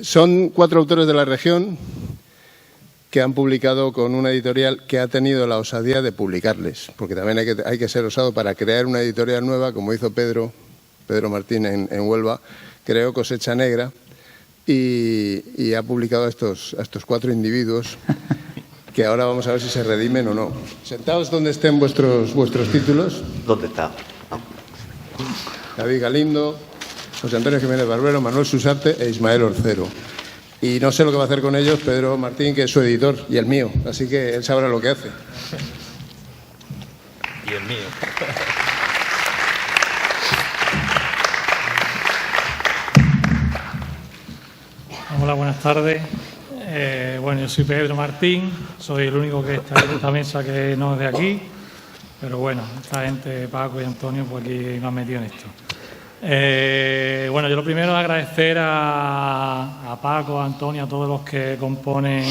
Son 4 autores de la región que han publicado con una editorial que ha tenido la osadía de publicarles, porque también hay que ser osado para crear una editorial nueva, como hizo Pedro Martín en Huelva, creó Cosecha Negra y ha publicado a estos 4 individuos que ahora vamos a ver si se redimen o no. Sentaos donde estén vuestros títulos. ¿Dónde está? David Galindo, José Antonio Jiménez Barbero, Manuel Susarte e Ismael Orcero. Y no sé lo que va a hacer con ellos Pedro Martín, que es su editor, y el mío. Así que él sabrá lo que hace. Y el mío. Hola, buenas tardes. Bueno, yo soy Pedro Martín, soy el único que está en esta mesa que no es de aquí, pero bueno, esta gente, Paco y Antonio, pues aquí me han metido en esto. Bueno, yo lo primero es agradecer a Paco, a Antonio, a todos los que componen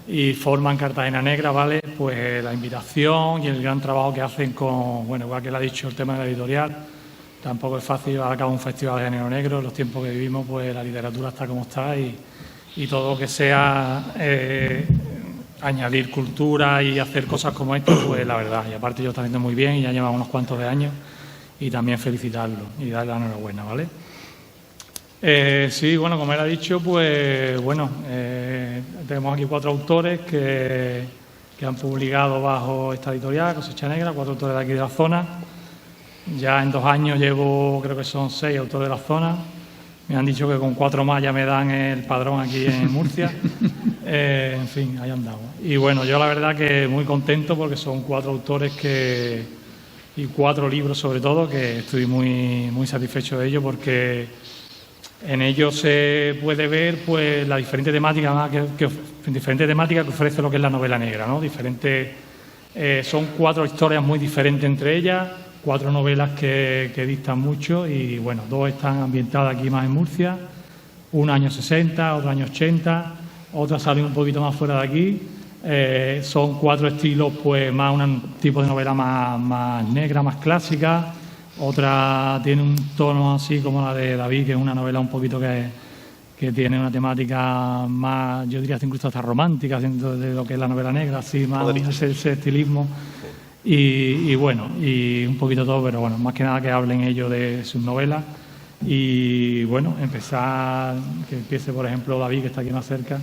y forman Cartagena Negra, ¿vale? Pues la invitación y el gran trabajo que hacen con, bueno, igual que le ha dicho el tema de la editorial, tampoco es fácil llevar a cabo un festival de género negro. En los tiempos que vivimos, pues la literatura está como está y todo lo que sea añadir cultura y hacer cosas como esto, pues la verdad. Y aparte yo también estoy muy bien y ya llevamos unos cuantos de años y también felicitarlo y darle la enhorabuena, ¿vale? Sí, bueno, como él ha dicho, pues bueno, tenemos aquí 4 autores que han publicado bajo esta editorial, Cosecha Negra, 4 autores de aquí de la zona. Ya en 2 años llevo, creo que son 6 autores de la zona. Me han dicho que con 4 más ya me dan el padrón aquí en Murcia. En fin, ahí andamos. Y bueno, yo la verdad que muy contento porque son 4 autores y 4 libros sobre todo, que estoy muy satisfecho de ello porque en ellos se puede ver pues la diferente temática que ofrece lo que es la novela negra, ¿no? Son 4 historias muy diferentes entre ellas, 4 novelas que distan mucho y bueno, 2 están ambientadas aquí más en Murcia, una años 60, otra años 80, otras salen un poquito más fuera de aquí. Son 4 estilos, pues más un tipo de novela más negra, más clásica. Otra tiene un tono así como la de David, que es una novela un poquito que tiene una temática más, yo diría incluso hasta romántica, dentro de lo que es la novela negra, así más ese estilismo. Y bueno, y un poquito todo, pero bueno, más que nada que hablen ellos de sus novelas. Y bueno, que empiece, por ejemplo, David, que está aquí más cerca,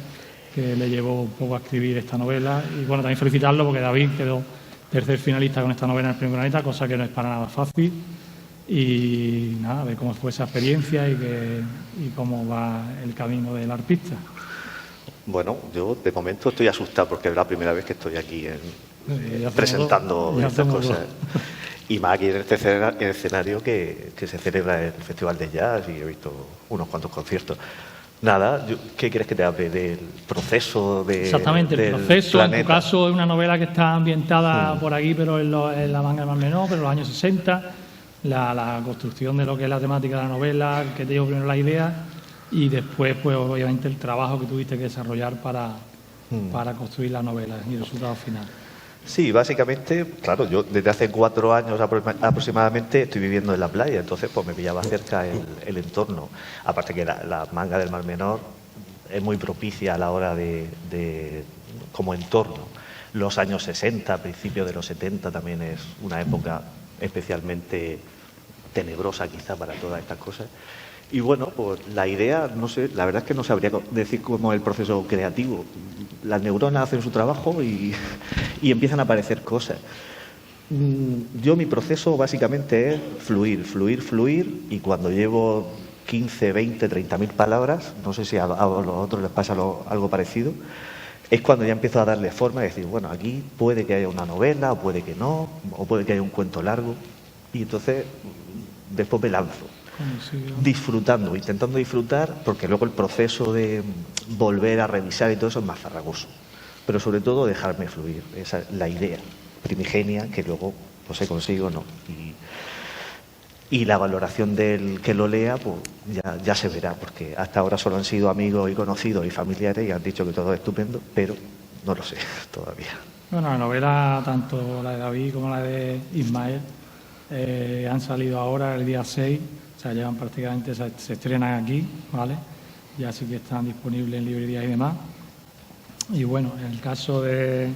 que le llevó un poco a escribir esta novela. Y bueno, también felicitarlo porque David quedó 3er finalista con esta novela en el Premio Planeta, cosa que no es para nada fácil. Y nada, a ver cómo fue esa experiencia y cómo va el camino del artista. Bueno, yo de momento estoy asustado porque es la primera vez que estoy aquí presentando estas cosas. Y más aquí en este escenario que se celebra el Festival de Jazz y he visto unos cuantos conciertos. Nada, ¿qué quieres que te hable? ¿Del proceso? Exactamente, el proceso. Planeta. En tu caso es una novela que está ambientada por aquí, pero en la Manga del Mar Menor, pero en los años 60. La construcción de lo que es la temática de la novela, que te dio primero la idea y después, pues obviamente, el trabajo que tuviste que desarrollar para construir la novela y el resultado final. Sí, básicamente, claro, yo desde hace 4 años aproximadamente estoy viviendo en la playa, entonces pues me pillaba cerca el entorno. Aparte que la Manga del Mar Menor es muy propicia a la hora de como entorno. Los años 60, principios de los 70 también es una época especialmente tenebrosa quizá para todas estas cosas. Y bueno, pues la idea, no sé, la verdad es que no sabría decir cómo es el proceso creativo. Las neuronas hacen su trabajo y empiezan a aparecer cosas. Mi proceso básicamente es fluir y cuando llevo 15, 20, 30.000 palabras, no sé si a los otros les pasa algo parecido, es cuando ya empiezo a darle forma y decir, bueno, aquí puede que haya una novela, o puede que no, o puede que haya un cuento largo. Y entonces después me lanzo, disfrutando, intentando disfrutar, porque luego el proceso de volver a revisar y todo eso es más farragoso. Pero sobre todo dejarme fluir, esa es la idea primigenia, que luego no se consigue o no. Y la valoración del que lo lea, pues ya se verá, porque hasta ahora solo han sido amigos y conocidos y familiares y han dicho que todo es estupendo, pero no lo sé todavía. Bueno, la novela, tanto la de David como la de Ismael, han salido ahora el día 6, o sea, llevan prácticamente, se estrenan aquí, ¿vale? ya sí que están disponibles en librerías y demás. Y bueno, en el caso de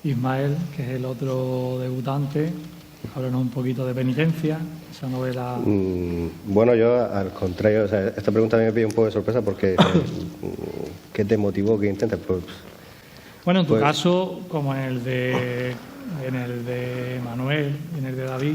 Ismael, que es el otro debutante, háblanos un poquito de Penitencia, esa novela. Bueno, yo al contrario, o sea, esta pregunta me pide un poco de sorpresa porque ¿qué te motivó que intentes? Pues, bueno, en tu caso, como en el de Manuel y en el de David,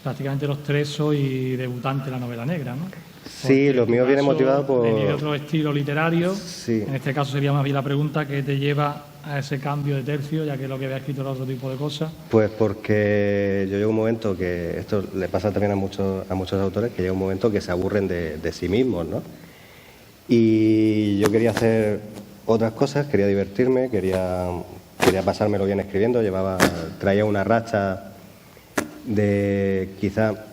prácticamente los tres sois debutantes en la novela negra, ¿no? Sí, lo mío viene motivado por... Venís de otro estilo literario. Sí. En este caso sería más bien la pregunta que te lleva a ese cambio de tercio, ya que lo que había escrito era otro tipo de cosas. Pues porque yo llego a un momento que, esto le pasa también a muchos autores, que llega un momento que se aburren de sí mismos, ¿no? Y yo quería hacer otras cosas, quería divertirme, quería pasármelo bien escribiendo, traía una racha de quizá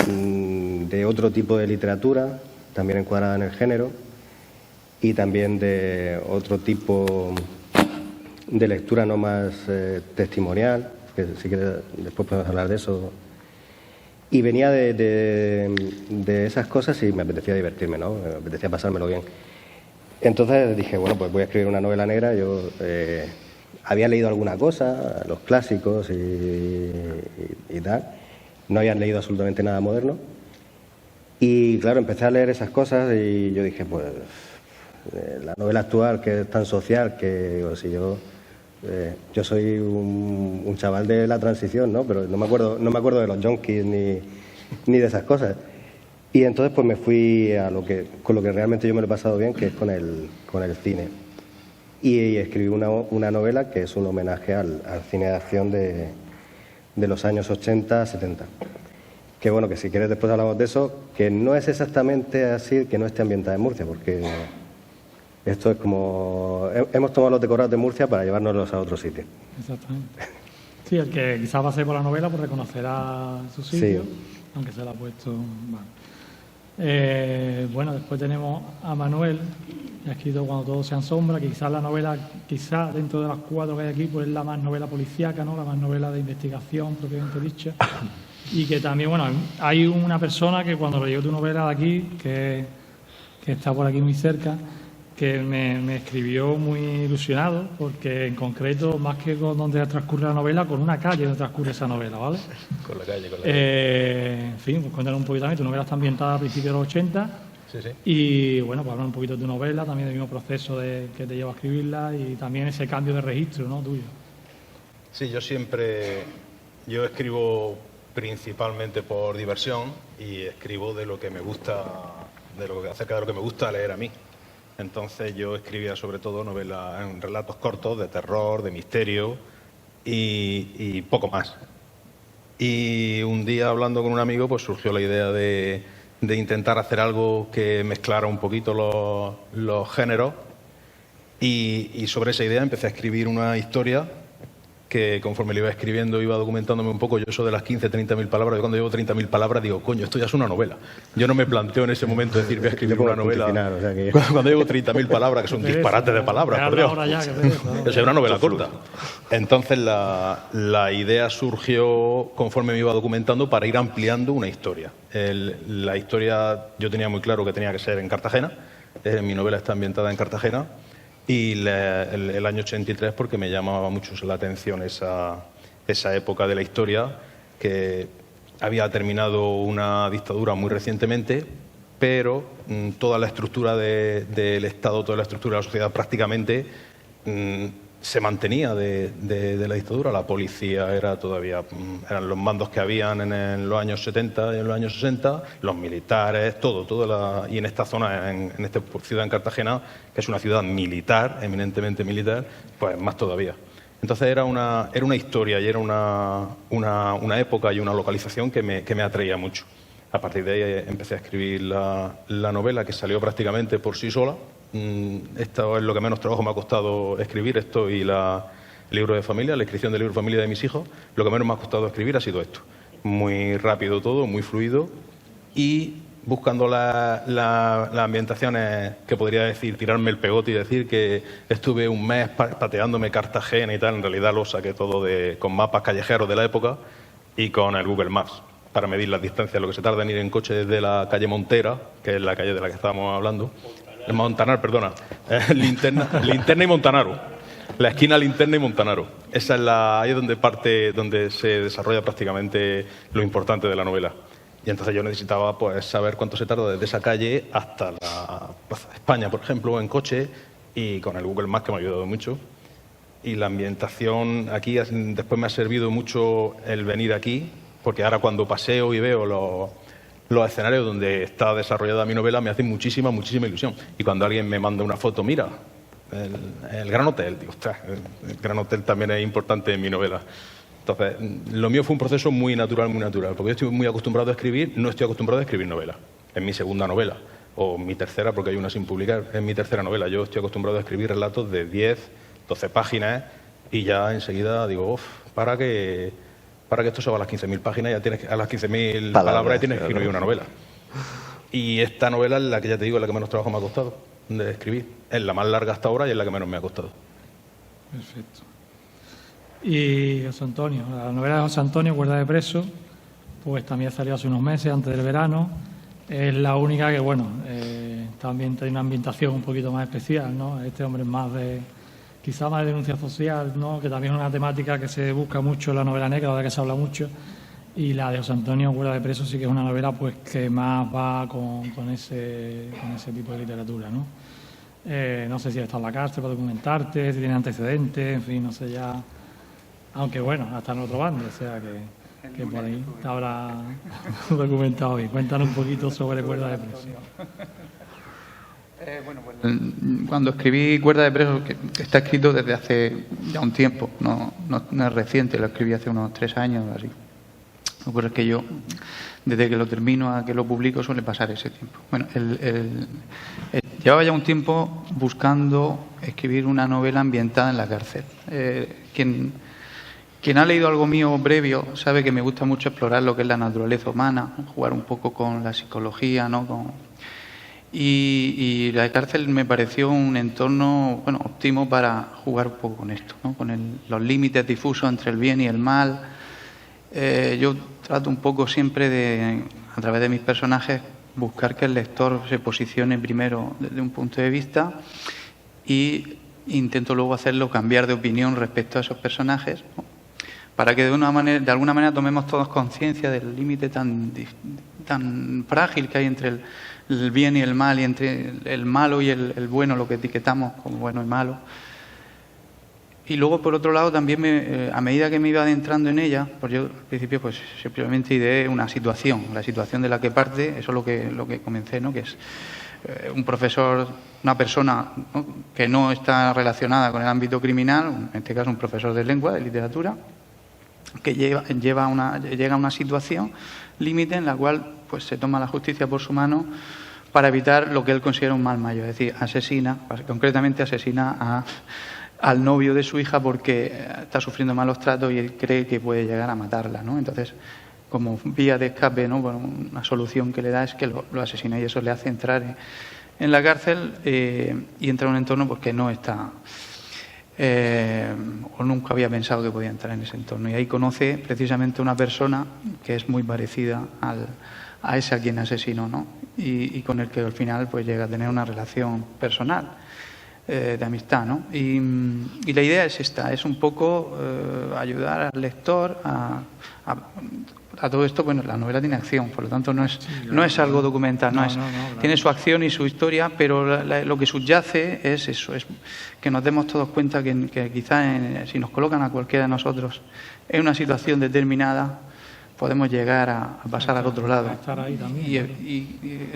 de otro tipo de literatura, también encuadrada en el género, y también de otro tipo de lectura no más testimonial, que si quieres después podemos hablar de eso. Y venía de esas cosas y me apetecía divertirme, ¿no? Me apetecía pasármelo bien. Entonces dije, bueno, pues voy a escribir una novela negra. Yo había leído alguna cosa, los clásicos y tal. No había leído absolutamente nada moderno. Y claro, empecé a leer esas cosas y yo dije, pues la novela actual, que es tan social, que digo, si yo soy un chaval de la transición, ¿no? Pero no me acuerdo de los yonkis ni de esas cosas. Y entonces pues me fui con lo que realmente yo me lo he pasado bien, que es con el cine. Y escribí una novela que es un homenaje al cine de acción de los años 80, 70. Que bueno, que si quieres después hablamos de eso, que no es exactamente así, que no esté ambientada en Murcia, porque esto es como... Hemos tomado los decorados de Murcia para llevárnoslos a otro sitio. Exactamente. Sí, el que quizás pase por la novela pues reconocerá su sitio, sí, aunque se la ha puesto... Vale. Bueno, después tenemos a Manuel, que ha escrito Cuando todo sea en sombra, que quizás la novela, quizás dentro de las cuatro que hay aquí, pues es la más novela policíaca, ¿no? La más novela de investigación propiamente dicha. Y que también, bueno, hay una persona que cuando leyó tu novela de aquí, que está por aquí muy cerca, que me escribió muy ilusionado, porque en concreto, más que con donde transcurre la novela, con una calle donde transcurre esa novela, ¿vale? Con la calle. En fin, pues cuéntanos un poquito también. Tu novela está ambientada a principios de los 80. Sí. Y bueno, pues hablar un poquito de tu novela, también del mismo proceso que te lleva a escribirla y también ese cambio de registro, ¿no? Tuyo. Sí, yo escribo principalmente por diversión y escribo de lo que me gusta, acerca de lo que me gusta leer a mí. Entonces yo escribía sobre todo novelas en relatos cortos de terror, de misterio y poco más. Y un día hablando con un amigo pues surgió la idea de intentar hacer algo que mezclara un poquito los géneros y sobre esa idea empecé a escribir una historia que conforme le iba escribiendo iba documentándome un poco. Yo eso de las 15, 30.000 palabras, yo cuando llevo 30.000 palabras digo, coño, esto ya es una novela. Yo no me planteo en ese momento decir, voy a escribir una novela. O sea que... Cuando llevo 30.000 palabras, que son disparates de palabras, por Dios. Eso es una novela corta. Entonces la idea surgió conforme me iba documentando para ir ampliando una historia. La historia yo tenía muy claro que tenía que ser en Cartagena. Mi novela está ambientada en Cartagena. Y el año 83 porque me llamaba mucho la atención esa época de la historia, que había terminado una dictadura muy recientemente, pero toda la estructura del Estado, toda la estructura de la sociedad prácticamente se mantenía de la dictadura. La policía eran los mandos que habían en los años 70 y en los años 60, los militares, y en esta zona, en esta ciudad en Cartagena, que es una ciudad militar, eminentemente militar, pues más todavía. Entonces era una historia y era una época y una localización que me atraía mucho. A partir de ahí empecé a escribir la novela, que salió prácticamente por sí sola. Esto es lo que menos trabajo me ha costado escribir, esto y el libro de familia, la inscripción del libro de familia de mis hijos. Lo que menos me ha costado escribir ha sido esto. Muy rápido todo, muy fluido y buscando las ambientaciones, que podría decir, tirarme el pegote y decir que estuve un mes pateándome Cartagena y tal. En realidad lo saqué todo con mapas callejeros de la época y con el Google Maps para medir las distancias, lo que se tarda en ir en coche desde la calle Montera, que es la calle de la que estábamos hablando, Montanar, perdona. Linterna y Montanaro. La esquina Linterna y Montanaro. Esa es ahí donde se desarrolla prácticamente lo importante de la novela. Y entonces yo necesitaba pues saber cuánto se tarda desde esa calle hasta la Plaza de España, por ejemplo, en coche, y con el Google Maps, que me ha ayudado mucho. Y la ambientación aquí después me ha servido mucho el venir aquí, porque ahora cuando paseo y veo los escenarios donde está desarrollada mi novela me hace muchísima ilusión. Y cuando alguien me manda una foto, mira, el Gran Hotel, digo, ostras, el Gran Hotel también es importante en mi novela. Entonces, lo mío fue un proceso muy natural, porque yo estoy muy acostumbrado a escribir, no estoy acostumbrado a escribir novelas. Es mi segunda novela, o mi tercera, porque hay una sin publicar, es mi tercera novela. Yo estoy acostumbrado a escribir relatos de 10, 12 páginas, y ya enseguida digo, para que esto se va a las 15.000 páginas, ya tienes a las 15.000 palabras y tienes que escribir una novela. Y esta novela es la que ya te digo, es la que menos trabajo me ha costado de escribir. Es la más larga hasta ahora y es la que menos me ha costado. Perfecto. Y José Antonio, la novela de José Antonio, Cuerda de preso, pues también salió hace unos meses, antes del verano. Es la única que, bueno, también tiene una ambientación un poquito más especial, ¿no? Este hombre es más quizá más de denuncia social, ¿no? Que también es una temática que se busca mucho en la novela negra, de la que se habla mucho. Y la de José Antonio, Cuerda de preso, sí que es una novela pues que más va con ese tipo de literatura, ¿no? No sé si está en la cárcel para documentarte, si tiene antecedentes, en fin, no sé ya. Aunque bueno, hasta en otro bando, o sea que por ahí te habrá documentado bien. Cuéntanos un poquito sobre Cuerda de preso. Bueno, pues, cuando escribí Cuerda de preso, que está escrito desde hace ya un tiempo, no es reciente, lo escribí hace unos 3 años o así. Lo que ocurre es que yo, desde que lo termino a que lo publico, suele pasar ese tiempo. Bueno, llevaba ya un tiempo buscando escribir una novela ambientada en la cárcel. Quien ha leído algo mío previo sabe que me gusta mucho explorar lo que es la naturaleza humana, jugar un poco con la psicología, ¿no? Y la cárcel me pareció un entorno, bueno, óptimo para jugar un poco con esto, ¿no? Con los límites difusos entre el bien y el mal. Yo trato un poco siempre a través de mis personajes, buscar que el lector se posicione primero desde un punto de vista y intento luego hacerlo cambiar de opinión respecto a esos personajes, ¿no? Para que de alguna manera tomemos todos conciencia del límite tan frágil que hay entre el bien y el mal, y entre el malo y el bueno, lo que etiquetamos como bueno y malo. Y luego, por otro lado, también a medida que me iba adentrando en ella, pues yo al principio pues simplemente ideé una situación, la situación de la que parte, eso es lo que comencé, ¿no? Que es un profesor, una persona, ¿no?, que no está relacionada con el ámbito criminal, en este caso un profesor de lengua, de literatura, que llega a una situación límite en la cual pues se toma la justicia por su mano para evitar lo que él considera un mal mayor, es decir, concretamente asesina al novio de su hija porque está sufriendo malos tratos y él cree que puede llegar a matarla, ¿no? Entonces, como vía de escape, ¿no?, bueno, una solución que le da es que lo asesina, y eso le hace entrar en la cárcel y entra en un entorno pues que no está o nunca había pensado que podía entrar en ese entorno, y ahí conoce precisamente una persona que es muy parecida a ese a quien asesinó, ¿no? Y con el que al final pues llega a tener una relación personal de amistad, ¿no? Y la idea es esta, es un poco ayudar al lector a todo esto. Bueno, la novela tiene acción, por lo tanto no es algo documental, claro. Tiene su acción y su historia, pero lo que subyace es eso, es que nos demos todos cuenta que quizás si nos colocan a cualquiera de nosotros en una situación determinada, podemos llegar a pasar al otro lado. Estar ahí también, y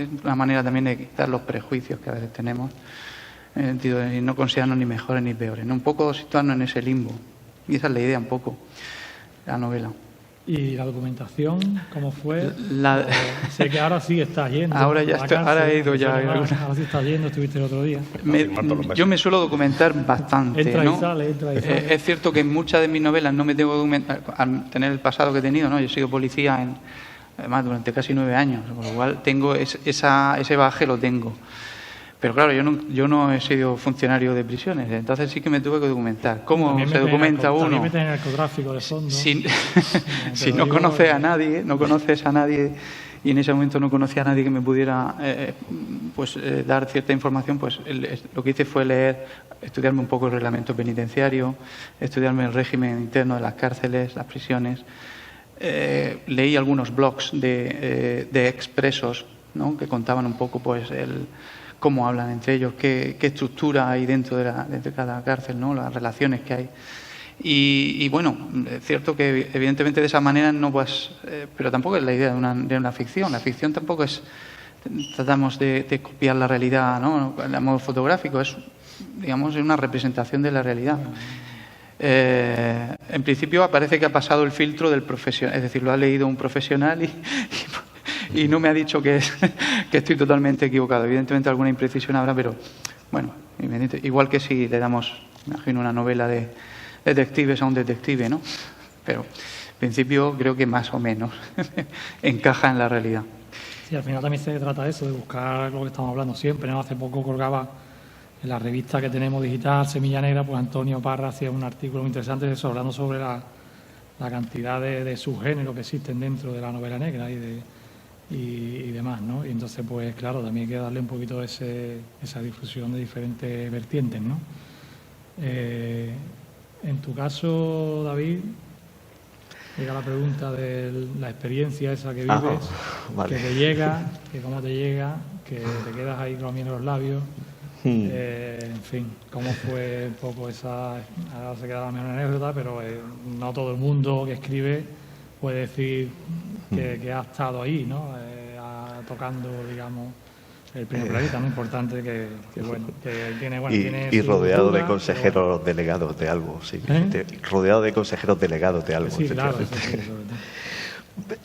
es una manera también de quitar los prejuicios que a veces tenemos, en el sentido de no considerarnos ni mejores ni peores, ¿no? Un poco situarnos en ese limbo. Y esa es la idea un poco, la novela. ¿Y la documentación cómo fue? Sé que ahora sí está yendo. Ahora he ido ya. Ahora sí está yendo, estuviste el otro día. Yo me suelo documentar bastante. Entra ¿no? y sale. Es cierto que en muchas de mis novelas no me tengo que documentar, al tener el pasado que he tenido, ¿no? Yo he sido policía además durante casi 9 años, por lo cual tengo ese bagaje lo tengo. Pero claro, yo no he sido funcionario de prisiones, entonces sí que me tuve que documentar. ¿Cómo se documenta uno? También meten el narcotráfico de fondo. Si no conoces a nadie, y en ese momento no conocía a nadie que me pudiera dar cierta información, pues lo que hice fue estudiarme un poco el reglamento penitenciario, estudiarme el régimen interno de las cárceles, las prisiones. Leí algunos blogs de expresos, ¿no?, que contaban un poco pues cómo hablan entre ellos, qué estructura hay dentro de cada cárcel, ¿no?, las relaciones que hay. Y bueno, es cierto que evidentemente de esa manera no vas, pero tampoco es la idea de una ficción. La ficción tampoco es, tratamos de copiar la realidad, ¿no?, a modo fotográfico, es, digamos, una representación de la realidad. En principio parece que ha pasado el filtro del profesional, es decir, lo ha leído un profesional y no me ha dicho que estoy totalmente equivocado. Evidentemente alguna imprecisión habrá, pero bueno, igual que si le damos, imagino, una novela de detectives a un detective, ¿no? Pero en principio creo que más o menos encaja en la realidad. Sí, al final también se trata de eso, de buscar lo que estamos hablando siempre, ¿no? Hace poco colgaba en la revista que tenemos digital, Semilla Negra, pues Antonio Parra hacía un artículo muy interesante de eso, hablando sobre la cantidad de subgéneros que existen dentro de la novela negra y demás, ¿no? Y entonces, pues claro, también hay que darle un poquito esa difusión de diferentes vertientes, ¿no? En tu caso, David, llega la pregunta de la experiencia esa que vives, vale, que te llega, que cómo te llega, que te quedas ahí con la miel en los labios. En fin, ¿cómo fue un poco esa? Ahora se queda la mejor anécdota, pero no todo el mundo que escribe puede decir que ha estado ahí, ¿no? Tocando, digamos, el primer planeta, ¿no? Importante que tiene, bueno, y rodeado de consejeros delegados de algo, sí. Rodeado de consejeros delegados de algo. Sí, claro, eso sí,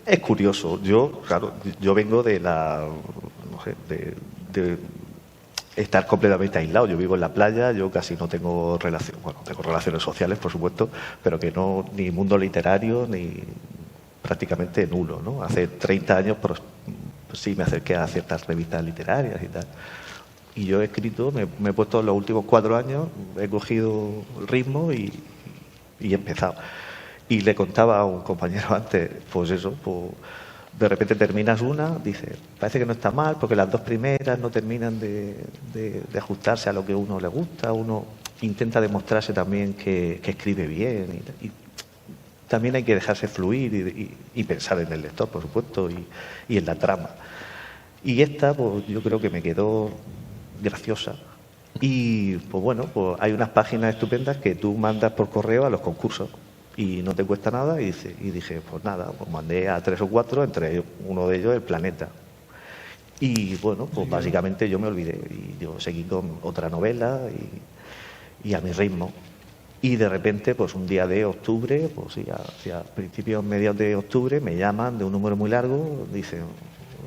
es curioso. Yo vengo de no sé, de estar completamente aislado. Yo vivo en la playa, yo casi no tengo relaciones, bueno, tengo relaciones sociales, por supuesto, pero que no, ni mundo literario, ni prácticamente nulo, ¿no? Hace 30 años pues sí me acerqué a ciertas revistas literarias y tal. Y yo he escrito, me he puesto los últimos 4 años, he cogido el ritmo y he empezado. Y le contaba a un compañero antes, pues eso, pues de repente terminas una, dices, parece que no está mal, porque las 2 primeras no terminan de ajustarse a lo que a uno le gusta, uno intenta demostrarse también que escribe bien y también hay que dejarse fluir y pensar en el lector, por supuesto, y en la trama. Y esta, pues yo creo que me quedó graciosa. Y pues bueno, pues hay unas páginas estupendas que tú mandas por correo a los concursos y no te cuesta nada. Y dije, pues nada, pues mandé a 3 o 4, entre ellos, uno de ellos El Planeta. Y bueno, pues básicamente yo me olvidé y yo seguí con otra novela y a mi ritmo. Y de repente, pues un día de octubre, pues sí, hacia principios, mediados de octubre, me llaman de un número muy largo, dicen,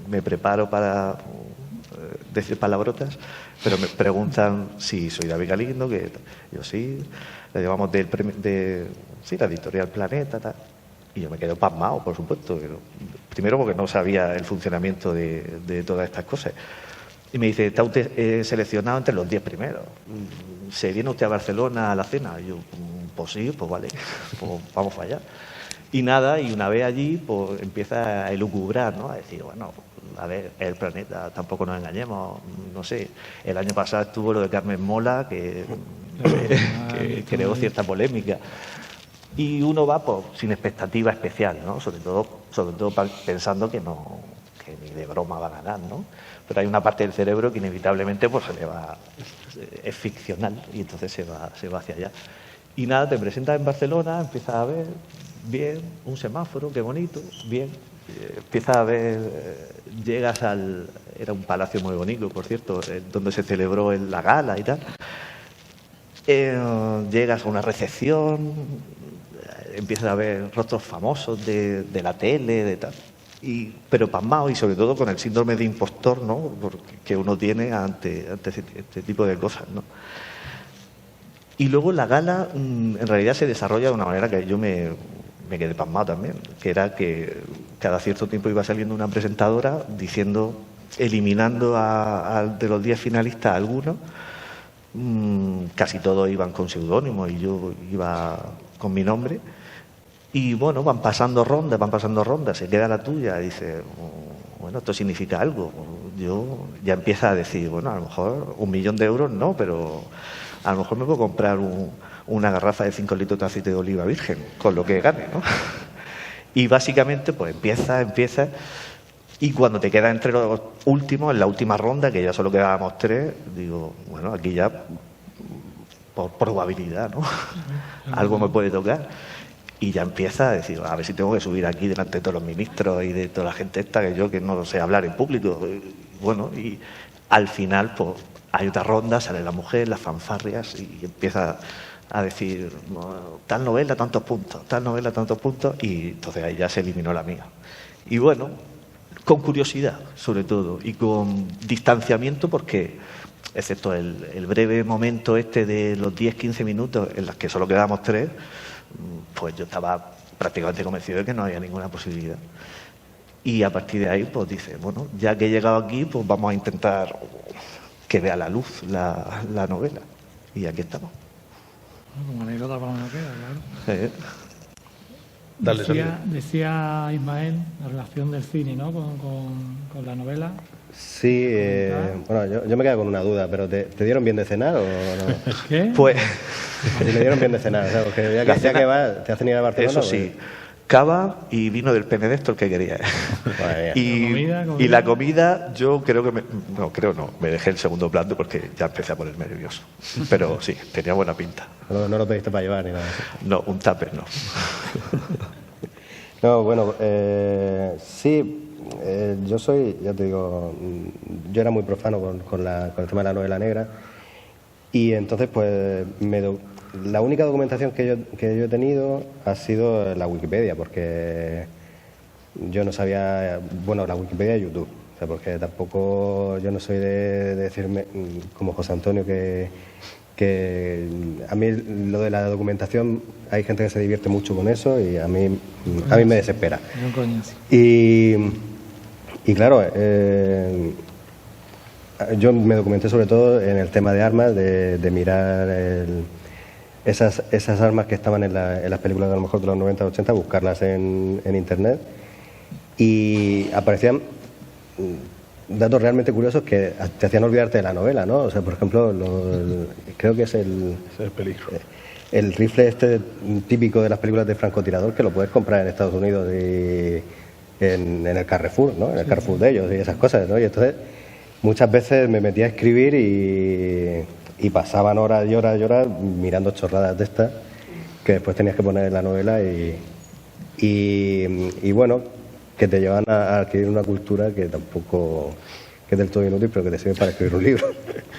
me preparo para decir palabrotas, pero me preguntan si soy David Galindo, que yo sí, le llamamos la editorial Planeta, tal. Y yo me quedo pasmado, por supuesto, pero, primero porque no sabía el funcionamiento de todas estas cosas. Y me dice, está usted seleccionado entre los 10 primeros. ¿Se viene usted a Barcelona a la cena? Y yo, pues sí, pues vale, pues vamos para allá. Y nada, y una vez allí, pues empieza a elucubrar, ¿no? A decir, bueno, a ver, El Planeta, tampoco nos engañemos, no sé. El año pasado estuvo lo de Carmen Mola, que creó cierta polémica. Y uno va pues, sin expectativa especial, ¿no? Sobre todo pensando que ni de broma va a ganar, ¿no? Pero hay una parte del cerebro que inevitablemente pues es ficcional y entonces se va hacia allá. Y nada, te presentas en Barcelona, empiezas a ver, bien, un semáforo, qué bonito, bien. Empiezas a ver, llegas era un palacio muy bonito, por cierto, donde se celebró la gala y tal. Llegas a una recepción, empiezas a ver rostros famosos de la tele, de tal. Pero pasmado y sobre todo con el síndrome de impostor, ¿no? Que uno tiene ante este tipo de cosas, ¿no? Y luego la gala en realidad se desarrolla de una manera que yo me quedé pasmado también, que era que cada cierto tiempo iba saliendo una presentadora eliminando de los 10 finalistas a algunos. Casi todos iban con seudónimo y yo iba con mi nombre. Y bueno, van pasando rondas, se queda la tuya, y dice, bueno, esto significa algo. Yo ya empiezo a decir, bueno, a lo mejor 1 millón de euros no, pero a lo mejor me puedo comprar una garrafa de 5 litros de aceite de oliva virgen, con lo que gane, ¿no? Y básicamente, pues empieza, y cuando te quedas entre los últimos, en la última ronda, que ya solo quedábamos 3, digo, bueno, aquí ya, por probabilidad, ¿no? Algo me puede tocar. Y ya empieza a decir, a ver si tengo que subir aquí delante de todos los ministros y de toda la gente esta, que no sé hablar en público. Bueno, y al final, pues, hay otra ronda, sale la mujer, las fanfarrias, y empieza a decir, tal novela, tantos puntos, tal novela, tantos puntos, y entonces ahí ya se eliminó la mía. Y bueno, con curiosidad, sobre todo, y con distanciamiento, porque, excepto el breve momento este de los 10-15 minutos en los que solo quedábamos 3, pues yo estaba prácticamente convencido de que no había ninguna posibilidad. Y a partir de ahí, pues dice, bueno, ya que he llegado aquí, pues vamos a intentar que vea la luz la novela. Y aquí estamos. Como anécdota para una queda, claro. Dale, decía Ismael la relación del cine, ¿no? con la novela. Sí, bueno, yo me quedo con una duda, pero ¿te dieron bien de cenar o no? ¿Qué? Pues, Si me dieron bien de cenar, o sea, porque ya que vas, te hacen ir a Barcelona. eso sí, cava y vino del Benedetto el que quería. Madre mía. Y la comida, yo creo que me dejé el segundo plato porque ya empecé a ponerme nervioso. Pero sí, tenía buena pinta. No lo pediste para llevar ni nada. No, un tupper no. No, bueno, sí, yo soy, ya te digo, yo era muy profano con el tema de la novela negra, y entonces pues la única documentación que yo he tenido ha sido la Wikipedia, porque yo no sabía, bueno, la Wikipedia de YouTube, o sea, porque tampoco yo no soy de decirme, como José Antonio, que a mí lo de la documentación, hay gente que se divierte mucho con eso y a mí me desespera. Y claro, yo me documenté sobre todo en el tema de armas, de mirar esas armas que estaban en las películas de a lo mejor de los 90 o 80, buscarlas en internet, y aparecían datos realmente curiosos que te hacían olvidarte de la novela, ¿no? O sea, por ejemplo, creo que es el peligro. El rifle este típico de las películas de francotirador, que lo puedes comprar en Estados Unidos y en el Carrefour, ¿no? En el Carrefour de ellos y esas cosas, ¿no? Y entonces muchas veces me metía a escribir y pasaban horas y horas y horas mirando chorradas de estas que después tenías que poner en la novela y bueno, que te llevan a adquirir una cultura que tampoco que es del todo inútil, pero que te sirve para escribir un libro.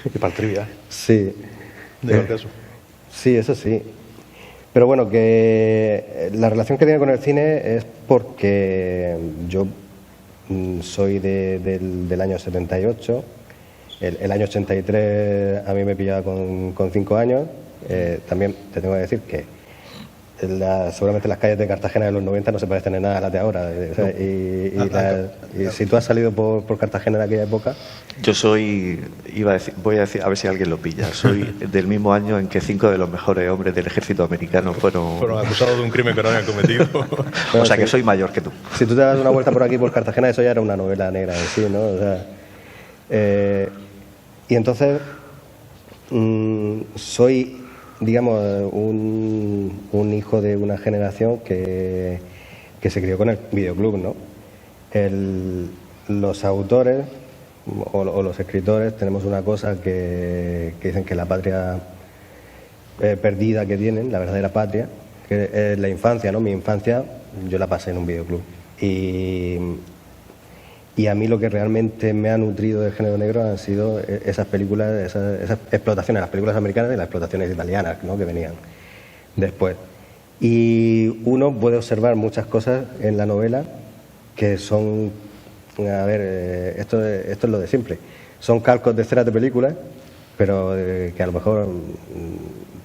Y para el trivia. Sí. De el caso. Sí, eso sí. Pero bueno, que la relación que tiene con el cine es porque yo soy del año 78, el año 83 a mí me pillaba con 5 años. También te tengo que decir que seguramente las calles de Cartagena de los 90 no se parecen en nada a las de ahora. O sea, y si tú has salido por Cartagena en aquella época... Yo voy a decir, a ver si alguien lo pilla, soy del mismo año en que 5 de los mejores hombres del ejército americano fueron acusados de un crimen que no habían cometido. O sea, que soy mayor que tú. Si tú te das una vuelta por aquí, por Cartagena, eso ya era una novela negra en sí, ¿no? O sea, y entonces soy, digamos, un hijo de una generación que se crió con el videoclub, ¿no? Los autores o los escritores tenemos una cosa que dicen que la patria perdida que tienen, la verdadera patria, que es la infancia, ¿no? Mi infancia yo la pasé en un videoclub. Y a mí lo que realmente me ha nutrido del género negro han sido esas películas, esas explotaciones, las películas americanas y las explotaciones italianas, ¿no? Que venían después. Y uno puede observar muchas cosas en la novela que son, a ver, esto es lo de siempre. Son calcos de escenas de películas, pero que a lo mejor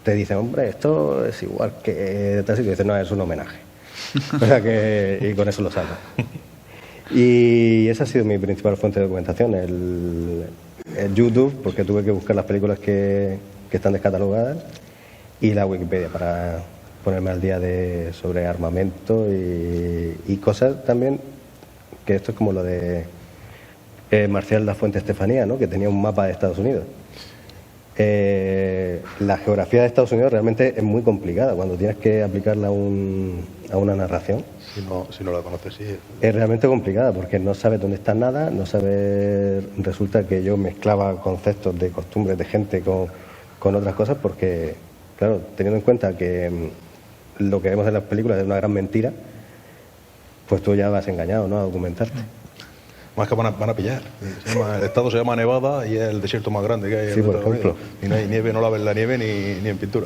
te dicen, hombre, esto es igual que tal sitio. Y dices, no, es un homenaje. O sea y con eso lo salva. Y esa ha sido mi principal fuente de documentación, el YouTube, porque tuve que buscar las películas que están descatalogadas, y la Wikipedia para ponerme al día sobre armamento y cosas también, que esto es como lo de Marcial Lafuente Estefanía, ¿no? Que tenía un mapa de Estados Unidos. La geografía de Estados Unidos realmente es muy complicada cuando tienes que aplicarla a una narración. Si no la conoces, sí. Es realmente complicada porque no sabes dónde está nada, no sabes. Resulta que yo mezclaba conceptos de costumbres de gente con otras cosas porque, claro, teniendo en cuenta que lo que vemos en las películas es una gran mentira, pues tú ya vas engañado, ¿no? A documentarte. Más que van a pillar. El estado se llama Nevada y es el desierto más grande que hay Sí, en por Estados ejemplo. Unidos. Y no hay nieve, no la ves la nieve ni en pintura.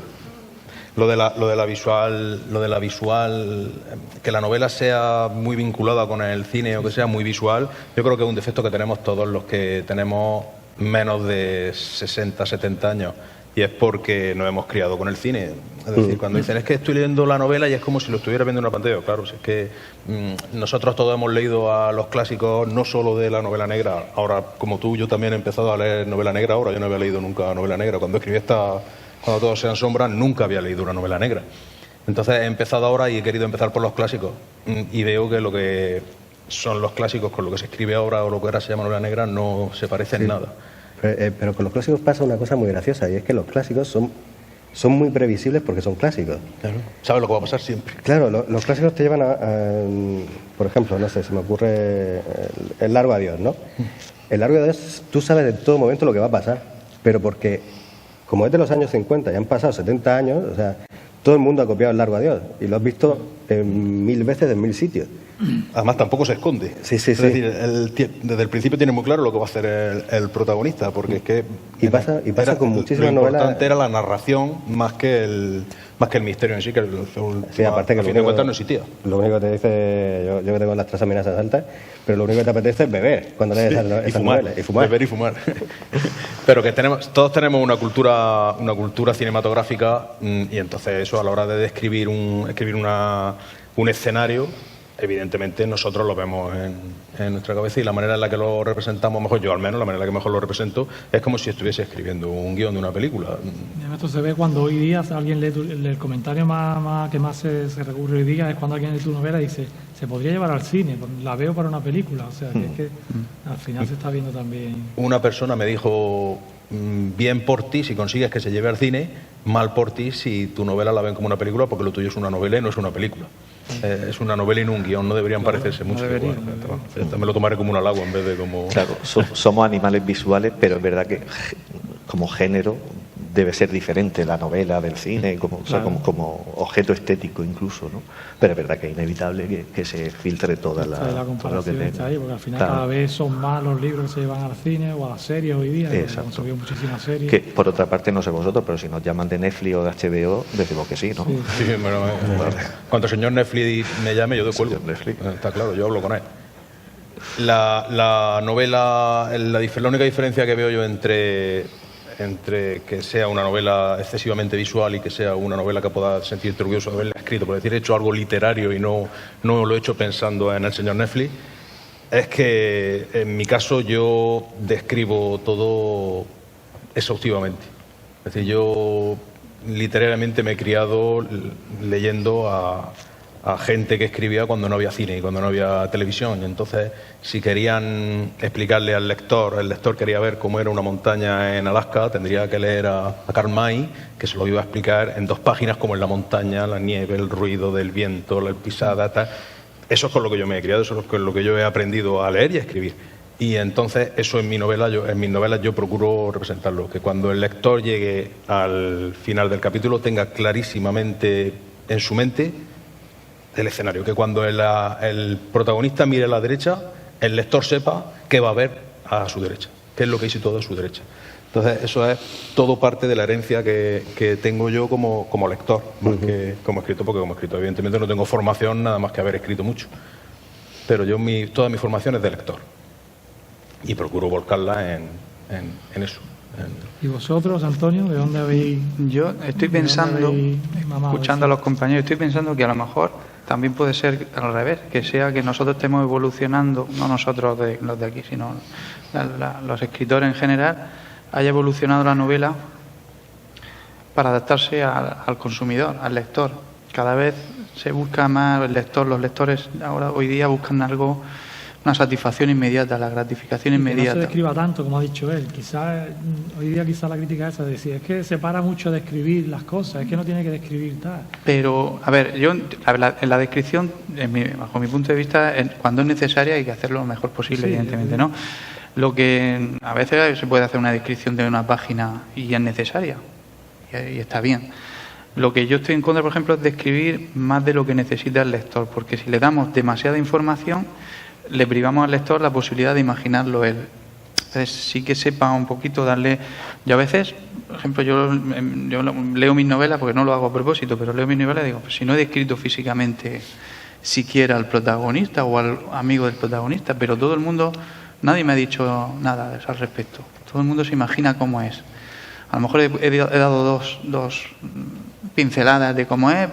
Lo de la visual, que la novela sea muy vinculada con el cine o que sea muy visual, yo creo que es un defecto que tenemos todos los que tenemos menos de 60, 70 años. Y es porque nos hemos criado con el cine. Es decir, cuando dicen, es que estoy leyendo la novela y es como si lo estuviera viendo en una pantalla. Claro, si es que nosotros todos hemos leído a los clásicos, no solo de la novela negra. Ahora, como tú, yo también he empezado a leer novela negra ahora. Yo no había leído nunca novela negra. Cuando escribí Cuando todos sean sombras, nunca había leído una novela negra. Entonces he empezado ahora y he querido empezar por los clásicos. Y veo que lo que son los clásicos con lo que se escribe ahora o lo que ahora se llama novela negra no se parece en nada. Pero con los clásicos pasa una cosa muy graciosa y es que los clásicos son muy previsibles porque son clásicos. Claro. Sabes lo que va a pasar siempre. Claro, los clásicos te llevan por ejemplo, no sé, se me ocurre el Largo Adiós, ¿no? El Largo Adiós, tú sabes en todo momento lo que va a pasar, pero porque como es de los años 50 y han pasado 70 años, o sea, todo el mundo ha copiado el Largo Adiós y lo has visto 1000 veces en 1000 sitios. Además tampoco se esconde. Sí. Es decir, desde el principio tiene muy claro lo que va a hacer el protagonista, porque es que Y pasa con muchísimas lo novelas. Lo importante era la narración más que el misterio en sí, que Sí, aparte que a fin de cuentas no existía. Lo único que te dice, yo que tengo las transaminasas altas, pero lo único que te apetece es beber cuando lees esas novelas. Y fumar. Beber y fumar. Pero que todos tenemos una cultura cinematográfica y entonces eso a la hora de escribir un escenario, evidentemente nosotros lo vemos en nuestra cabeza y la manera en la que lo representamos, mejor yo al menos, la manera en la que mejor lo represento, es como si estuviese escribiendo un guión de una película. Esto se ve cuando hoy día alguien lee el comentario que más se recurre hoy día es cuando alguien lee tu novela y dice, se podría llevar al cine, la veo para una película, o sea, que es que al final se está viendo también. Una persona me dijo, bien por ti si consigues que se lleve al cine, mal por ti si tu novela la ven como una película, porque lo tuyo es una novela y no es una película. Es una novela y no un guión, no deberían parecerse mucho. Me lo tomaré como un halago en vez de como... Claro, somos animales visuales, pero es verdad que como género debe ser diferente la novela del cine, o sea, como objeto estético incluso, ¿no? Pero es verdad que es inevitable que se filtre toda la comparación está ahí, porque al final cada vez son más los libros que se llevan al cine o a las series hoy día. Hemos subido muchísimas series. Que por otra parte, no sé vosotros, pero si nos llaman de Netflix o de HBO, decimos que sí, ¿no? Sí, bueno, cuando el señor Netflix me llame, yo de cuelgo. Está claro, yo hablo con él. La novela, la única diferencia que veo yo entre que sea una novela excesivamente visual y que sea una novela que pueda sentirte orgulloso de haberla escrito, por decir, he hecho algo literario y no lo he hecho pensando en el señor Netflix, es que en mi caso yo describo todo exhaustivamente. Es decir, yo literariamente me he criado leyendo a gente que escribía cuando no había cine y cuando no había televisión. Y entonces, si querían explicarle al lector, el lector quería ver cómo era una montaña en Alaska, tendría que leer a Karl May, que se lo iba a explicar en 2 páginas cómo es la montaña, la nieve, el ruido del viento, la pisada, tal. Eso es con lo que yo me he criado, eso es con lo que yo he aprendido a leer y a escribir. Y entonces, eso en mis novelas yo procuro representarlo, que cuando el lector llegue al final del capítulo tenga clarísimamente en su mente el escenario, que cuando el protagonista mire a la derecha, el lector sepa qué va a ver a su derecha, qué es lo que hay situado a su derecha. Entonces, eso es todo parte de la herencia que tengo yo como lector, más que como escritor, porque como escritor evidentemente no tengo formación nada más que haber escrito mucho. Pero toda mi formación es de lector y procuro volcarla en eso. ¿Y vosotros, Antonio, de dónde habéis...? Yo estoy pensando, escuchando a los compañeros, estoy pensando que a lo mejor también puede ser al revés, que sea que nosotros estemos evolucionando, no nosotros los de aquí, sino los escritores en general, haya evolucionado la novela para adaptarse al consumidor, al lector. Cada vez se busca más el lector, los lectores hoy día buscan algo una satisfacción inmediata, la gratificación inmediata. Que no se describa tanto, como ha dicho él. Quizás hoy día la crítica esa de decir, es que se para mucho de escribir las cosas, es que no tiene que describir tal. Pero, a ver, yo en la descripción, bajo mi punto de vista, cuando es necesaria hay que hacerlo lo mejor posible, sí, evidentemente, ¿no? Lo que a veces se puede hacer una descripción de una página y es necesaria, y está bien. Lo que yo estoy en contra, por ejemplo, es describir más de lo que necesita el lector, porque si le damos demasiada información, le privamos al lector la posibilidad de imaginarlo él. Entonces, sí que sepa un poquito darle... Yo a veces, por ejemplo, yo leo mis novelas, porque no lo hago a propósito, pero leo mis novelas y digo, pues si no he descrito físicamente siquiera al protagonista o al amigo del protagonista, pero todo el mundo, nadie me ha dicho nada al respecto. Todo el mundo se imagina cómo es. A lo mejor he dado dos pinceladas de cómo es,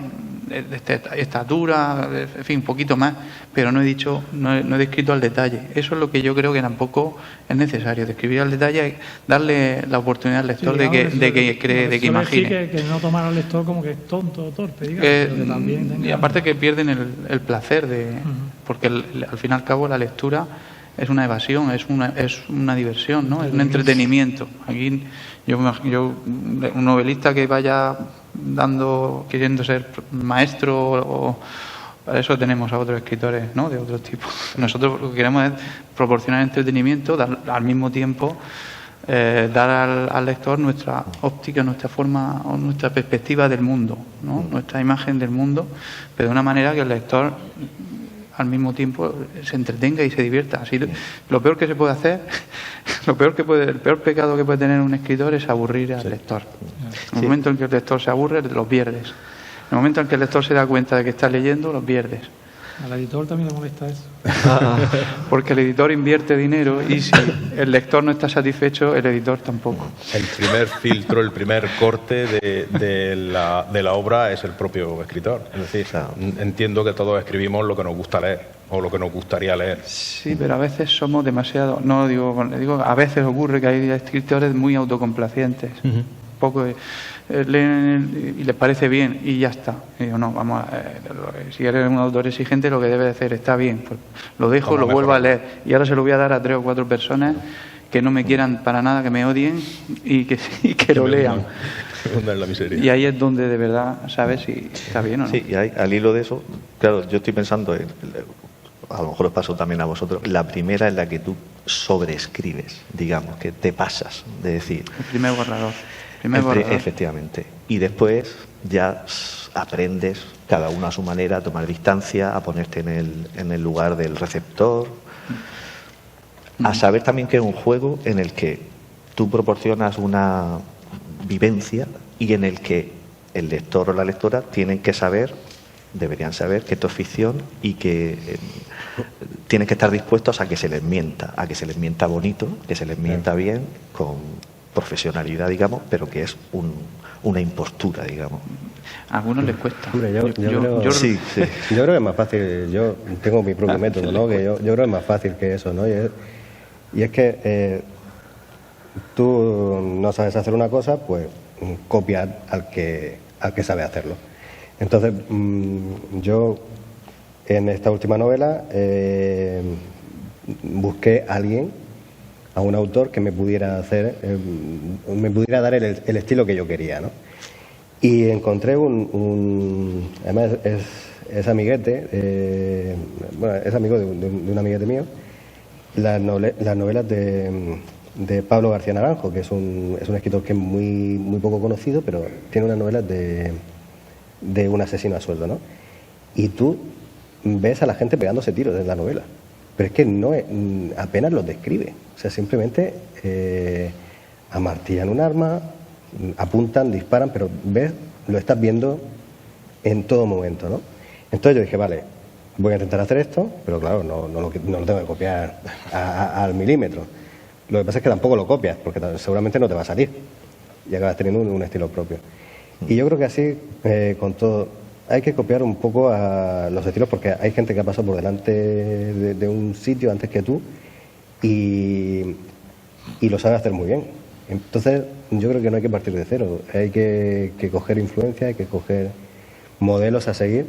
de estatura, en fin, un poquito más, pero no he descrito al detalle. Eso es lo que yo creo que tampoco es necesario, describir al detalle, darle la oportunidad al lector de que imagine. Que no tomar al lector como que es tonto o torpe, digamos, y aparte que pierden el placer porque al fin y al cabo la lectura es una evasión, es una diversión, ¿no? Es un entretenimiento. Aquí un novelista que vaya queriendo ser maestro, o para eso tenemos a otros escritores, ¿no? De otro tipo. Nosotros lo que queremos es proporcionar entretenimiento, al mismo tiempo dar al lector nuestra óptica, nuestra forma o nuestra perspectiva del mundo, ¿no? Nuestra imagen del mundo, pero de una manera que el lector al mismo tiempo se entretenga y se divierta. Así, lo peor que se puede hacer, el peor pecado que puede tener un escritor es aburrir al lector. En el momento en que el lector se aburre, lo pierdes. En el momento en que el lector se da cuenta de que está leyendo, lo pierdes. Al editor también le molesta eso. Porque el editor invierte dinero y si el lector no está satisfecho, el editor tampoco. El primer filtro, el primer corte de la obra es el propio escritor. Es decir, entiendo que todos escribimos lo que nos gusta leer o lo que nos gustaría leer. Sí, pero a veces somos demasiado... a veces ocurre que hay escritores muy autocomplacientes. Poco leen y les parece bien y ya está. Y digo, no, vamos si eres un autor exigente, lo que debes hacer está bien, pues lo dejo, lo vuelvo a leer y ahora se lo voy a dar a 3 o 4 personas que no me quieran para nada, que me odien y que lo lean. Y ahí es donde de verdad sabes si está bien o no. Sí, y al hilo de eso, claro, yo estoy pensando a lo mejor os pasó también a vosotros, la primera en la que tú sobreescribes, digamos, que te pasas de decir... El primer borrador. Efectivamente. Y después ya aprendes, cada uno a su manera, a tomar distancia, a ponerte en el lugar del receptor, a saber también que es un juego en el que tú proporcionas una vivencia y en el que el lector o la lectora deberían saber que esto es ficción y que tienen que estar dispuestos a que se les mienta bonito, que se les mienta bien, con profesionalidad, digamos, pero que es una impostura, digamos. A algunos les cuesta. Hombre, yo creo que es más fácil. Yo tengo mi propio método, ¿no? Que yo creo que es más fácil que eso, ¿no? Y es que tú no sabes hacer una cosa, pues copiar al que sabe hacerlo. Entonces, yo en esta última novela busqué a un autor que me pudiera dar el estilo que yo quería, ¿no? Y encontré además es amiguete, es amigo de un amiguete mío, las novelas de Pablo García Naranjo, que es un escritor que es muy poco conocido, pero tiene unas novelas de un asesino a sueldo, ¿no? Y tú ves a la gente pegándose tiros en la novela, pero es que apenas los describe. O sea, simplemente amartillan un arma, apuntan, disparan, pero lo estás viendo en todo momento, ¿no? Entonces yo dije, vale, voy a intentar hacer esto, pero claro, no lo tengo que copiar al milímetro. Lo que pasa es que tampoco lo copias, porque seguramente no te va a salir y acabas teniendo un estilo propio. Y yo creo que así, con todo, hay que copiar un poco a los estilos, porque hay gente que ha pasado por delante de un sitio antes que tú y lo sabe hacer muy bien. Entonces yo creo que no hay que partir de cero, hay que coger influencia, hay que coger modelos a seguir,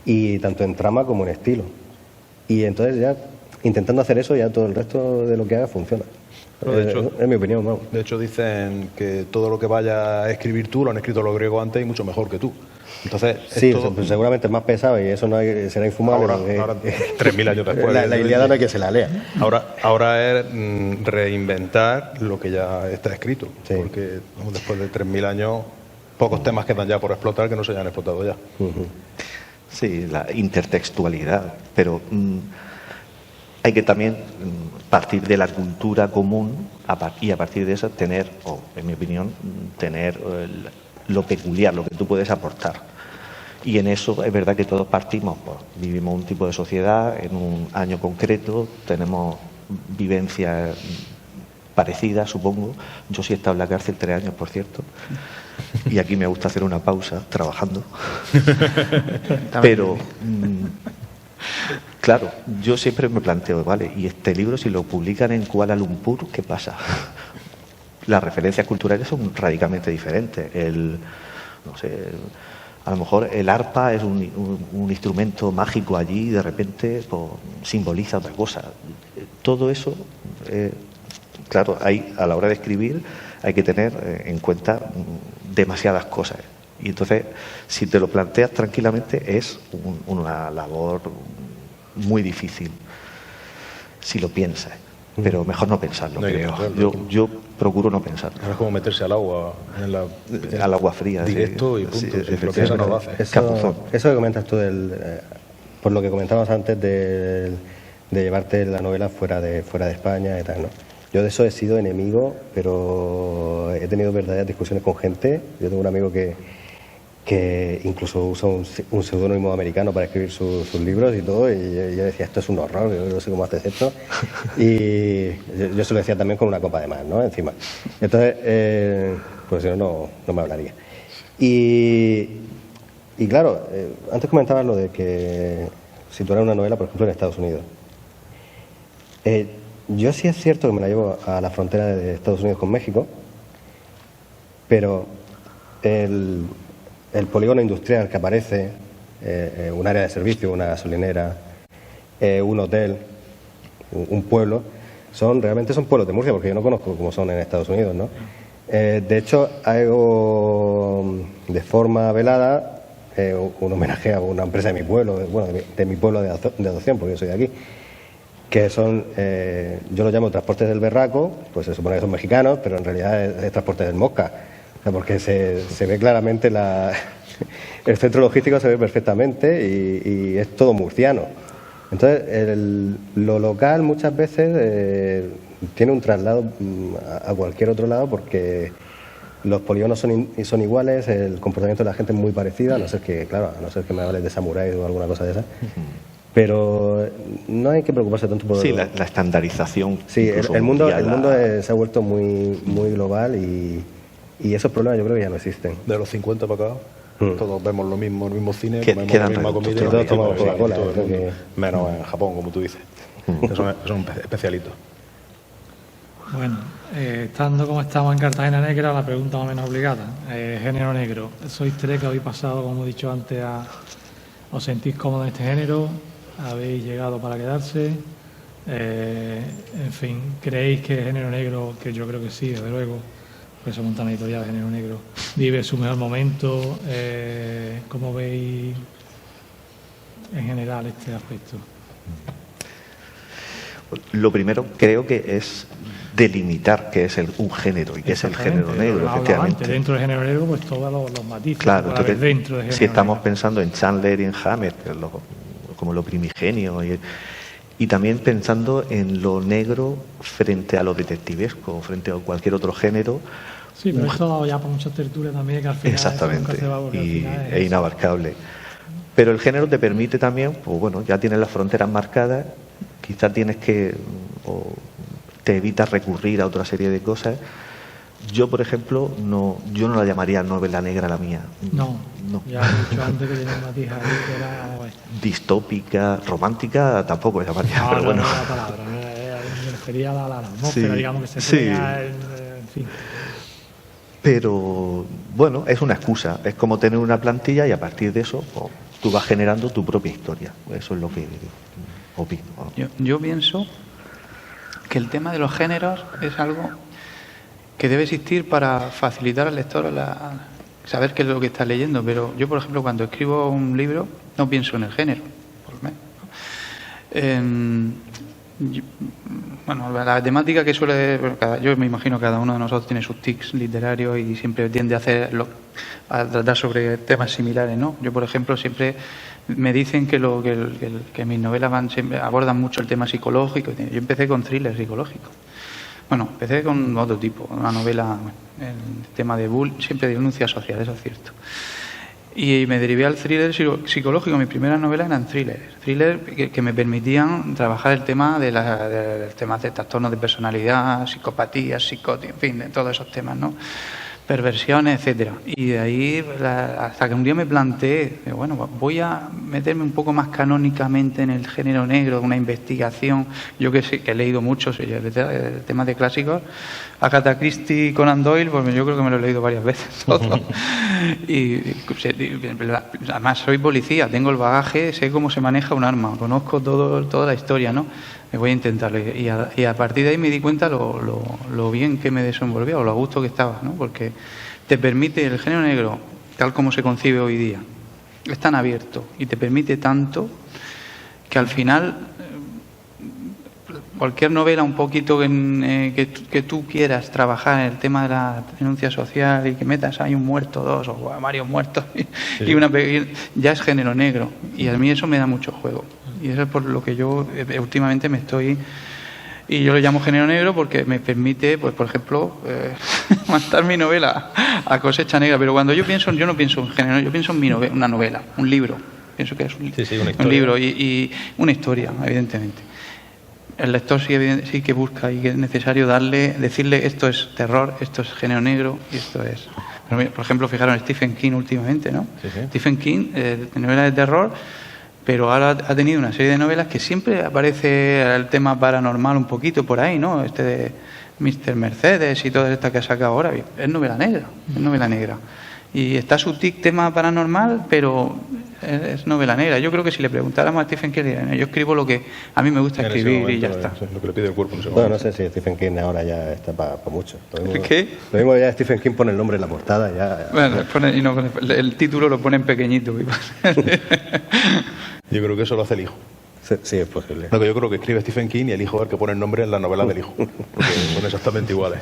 y tanto en trama como en estilo. Y entonces ya intentando hacer eso, ya todo el resto de lo que haga funciona. Pero de hecho, es mi opinión, vamos. De hecho, dicen que todo lo que vaya a escribir tú lo han escrito los griegos antes y mucho mejor que tú. Entonces, sí, esto, pues seguramente es más pesado y eso no será infumable. ahora 3.000 años después. La Ilíada no hay que se la lea. Ahora es reinventar lo que ya está escrito. Sí. Porque después de 3.000 años, pocos temas quedan ya por explotar que no se hayan explotado ya. Sí, la intertextualidad, pero hay que también partir de la cultura común y a partir de eso tener, o en mi opinión, tener lo peculiar, lo que tú puedes aportar. Y en eso es verdad que todos partimos, pues, vivimos un tipo de sociedad en un año concreto, tenemos vivencias parecidas, supongo. Yo sí he estado en la cárcel 3 años, por cierto, y aquí me gusta hacer una pausa trabajando. Pero, claro, yo siempre me planteo, vale, y este libro si lo publican en Kuala Lumpur, ¿qué pasa? Las referencias culturales son radicalmente diferentes. No sé, a lo mejor el arpa es un instrumento mágico allí y de repente pues, simboliza otra cosa. Todo eso, claro, a la hora de escribir hay que tener en cuenta demasiadas cosas. Y entonces, si te lo planteas tranquilamente, es una labor muy difícil, si lo piensas. Pero mejor no pensarlo, No hay que creo. pensarlo. Yo procuro no pensarlo. Ahora es como meterse al agua, Al agua fría. directo sí. y punto. Sí, Si lo efectivamente. piensas, no lo haces. Capuzón. Eso que comentas tú, por lo que comentabas antes de llevarte la novela fuera de España y tal, ¿no? Yo de eso he sido enemigo, pero he tenido verdaderas discusiones con gente. Yo tengo un amigo que incluso usa un seudónimo americano para escribir sus libros y todo, y yo decía, esto es un horror, yo no sé cómo haces esto. Y yo se lo decía también con una copa de más, ¿no? Encima. Entonces, pues si no me hablaría. Y claro, antes comentabas lo de que situar una novela, por ejemplo, en Estados Unidos. Yo sí es cierto que me la llevo a la frontera de Estados Unidos con México, pero el polígono industrial que aparece, un área de servicio, una gasolinera, un hotel, un pueblo, realmente son pueblos de Murcia, porque yo no conozco cómo son en Estados Unidos, ¿no? De hecho, hago de forma velada un homenaje a una empresa de mi pueblo, de mi pueblo de adopción, porque yo soy de aquí, que son, yo lo llamo transportes del berraco, pues se supone que son mexicanos, pero en realidad es transporte del Mosca. Porque se ve claramente el centro logístico se ve perfectamente y es todo murciano. Entonces, lo local muchas veces tiene un traslado a cualquier otro lado porque los polígonos son iguales, el comportamiento de la gente es muy parecido, a no ser que me hables de samuráis o alguna cosa de esa. Pero no hay que preocuparse tanto por... Sí, la estandarización. Sí, el mundo se ha vuelto muy, muy global y esos problemas yo creo que ya no existen. De los 50 para acá, todos vemos lo mismo, el mismo cine, comemos Quedan la misma reductos comida. todos tomamos Coca-Cola, todo el creo mundo. que- Menos en Japón, como tú dices. Son especialitos. Bueno, estando como estamos en Cartagena Negra, la pregunta más o menos obligada. Género negro. ¿Sois 3 que habéis pasado, como he dicho antes, os sentís cómodos en este género? ¿Habéis llegado para quedarse? En fin, ¿creéis que el género negro, que yo creo que sí, desde luego, pues somos una editorial de género negro, vive su mejor momento? ¿Cómo veis en general este aspecto? Lo primero creo que es delimitar qué es un género y qué es el género negro, Lo hablaba efectivamente. antes, dentro del género negro, pues todos los matices Claro, que puede haber entonces, dentro del género si estamos negro. pensando en Chandler y en Hammett, que es como lo primigenio, y también pensando en lo negro frente a lo detectivesco, frente a cualquier otro género. Sí, pero esto ha dado ya por muchas tertulias también, que al final eso Exactamente, nunca se va, porque al final es inabarcable. Pero el género te permite también, pues bueno, ya tienes las fronteras marcadas, quizás tienes o te evitas recurrir a otra serie de cosas. Yo, por ejemplo, yo no la llamaría novela negra la mía. No, No. ya he dicho antes que tenía una tija ahí que era... vamos a ver. Distópica, romántica, tampoco la llamaría, No, pero no, bueno. no, la palabra, me refería a la atmósfera, Sí, digamos, que se sí. crea, en fin. Pero bueno, es una excusa, es como tener una plantilla y a partir de eso pues, tú vas generando tu propia historia. Eso es lo que Opino. Yo pienso que el tema de los géneros es algo que debe existir para facilitar al lector saber qué es lo que está leyendo, pero yo, por ejemplo, cuando escribo un libro no pienso en el género, por lo menos. Bueno, la temática que yo me imagino que cada uno de nosotros tiene sus tics literarios y siempre tiende a tratar sobre temas similares, ¿no? Yo, por ejemplo, siempre me dicen que mis novelas siempre abordan mucho el tema psicológico. Yo empecé con thrillers psicológicos. Bueno, empecé con otro tipo, una novela, el tema de bullying, siempre denuncia social, eso es cierto. Y me derivé al thriller psicológico. Mis primeras novelas eran thrillers que me permitían trabajar el tema de trastornos de personalidad, psicopatía, psicótica, en fin, de todos esos temas, ¿no? Perversiones, etcétera. Y de ahí, hasta que un día me planteé, bueno, voy a meterme un poco más canónicamente en el género negro, una investigación. Yo que he leído mucho el tema de clásicos, Agatha Christie y Conan Doyle, pues yo creo que me lo he leído varias veces todo. Y además soy policía, tengo el bagaje, sé cómo se maneja un arma, conozco toda la historia, ¿no? Me voy a intentarlo. Y a partir de ahí me di cuenta lo bien que me desenvolvía o lo a gusto que estaba, ¿no? Porque te permite el género negro, tal como se concibe hoy día, es tan abierto y te permite tanto que al final cualquier novela un poquito que tú quieras trabajar en el tema de la denuncia social y que metas ahí un muerto, dos o varios muertos y ya es género negro, y a mí eso me da mucho juego, y eso es por lo que yo últimamente y yo lo llamo género negro porque me permite, pues por ejemplo, montar mi novela a cosecha negra. Pero cuando yo no pienso en género, yo pienso en una novela, un libro. Pienso que es un libro y una historia, evidentemente. El lector sí que busca y que es necesario decirle esto es terror, esto es género negro y esto es... Por ejemplo, fijaron en Stephen King últimamente, ¿no? Sí. Stephen King, novela de terror, pero ahora ha tenido una serie de novelas que siempre aparece el tema paranormal un poquito por ahí, ¿no? De Mr. Mercedes y toda esta que ha sacado ahora, es novela negra. Y está su tema paranormal, pero es novela negra. Yo creo que si le preguntáramos a Stephen King, yo escribo lo que a mí me gusta escribir y ya está. Es lo que le pide el cuerpo. Bueno, no sé si Stephen King ahora ya está para mucho. ¿Qué? Lo mismo ya Stephen King pone el nombre en la portada. Ya. Bueno, el título lo pone en pequeñito. Yo creo que eso lo hace el hijo. Sí, es posible. Lo que yo creo que escribe Stephen King y el hijo es el que pone el nombre en la novela del hijo, porque son exactamente iguales.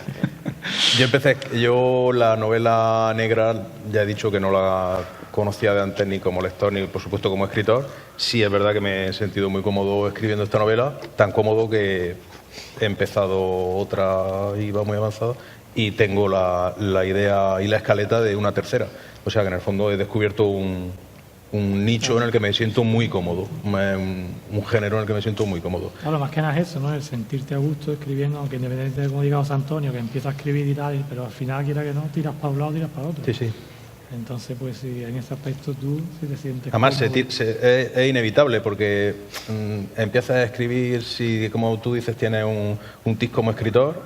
Yo la novela negra, ya he dicho que no la conocía de antes ni como lector ni por supuesto como escritor. Sí es verdad que me he sentido muy cómodo escribiendo esta novela, tan cómodo que he empezado otra y va muy avanzada y tengo la idea y la escaleta de una tercera. O sea que en el fondo he descubierto un nicho en el que me siento muy cómodo, un género en el que me siento muy cómodo. Claro, más que nada es eso, ¿no? El sentirte a gusto escribiendo, aunque independientemente de como diga José Antonio, que empieza a escribir y tal, pero al final, quiera que no, tiras para un lado, tiras para otro. Sí. Entonces, pues sí, en ese aspecto tú sí te sientes... Además, es inevitable porque empiezas a escribir, si como tú dices tienes un tic como escritor,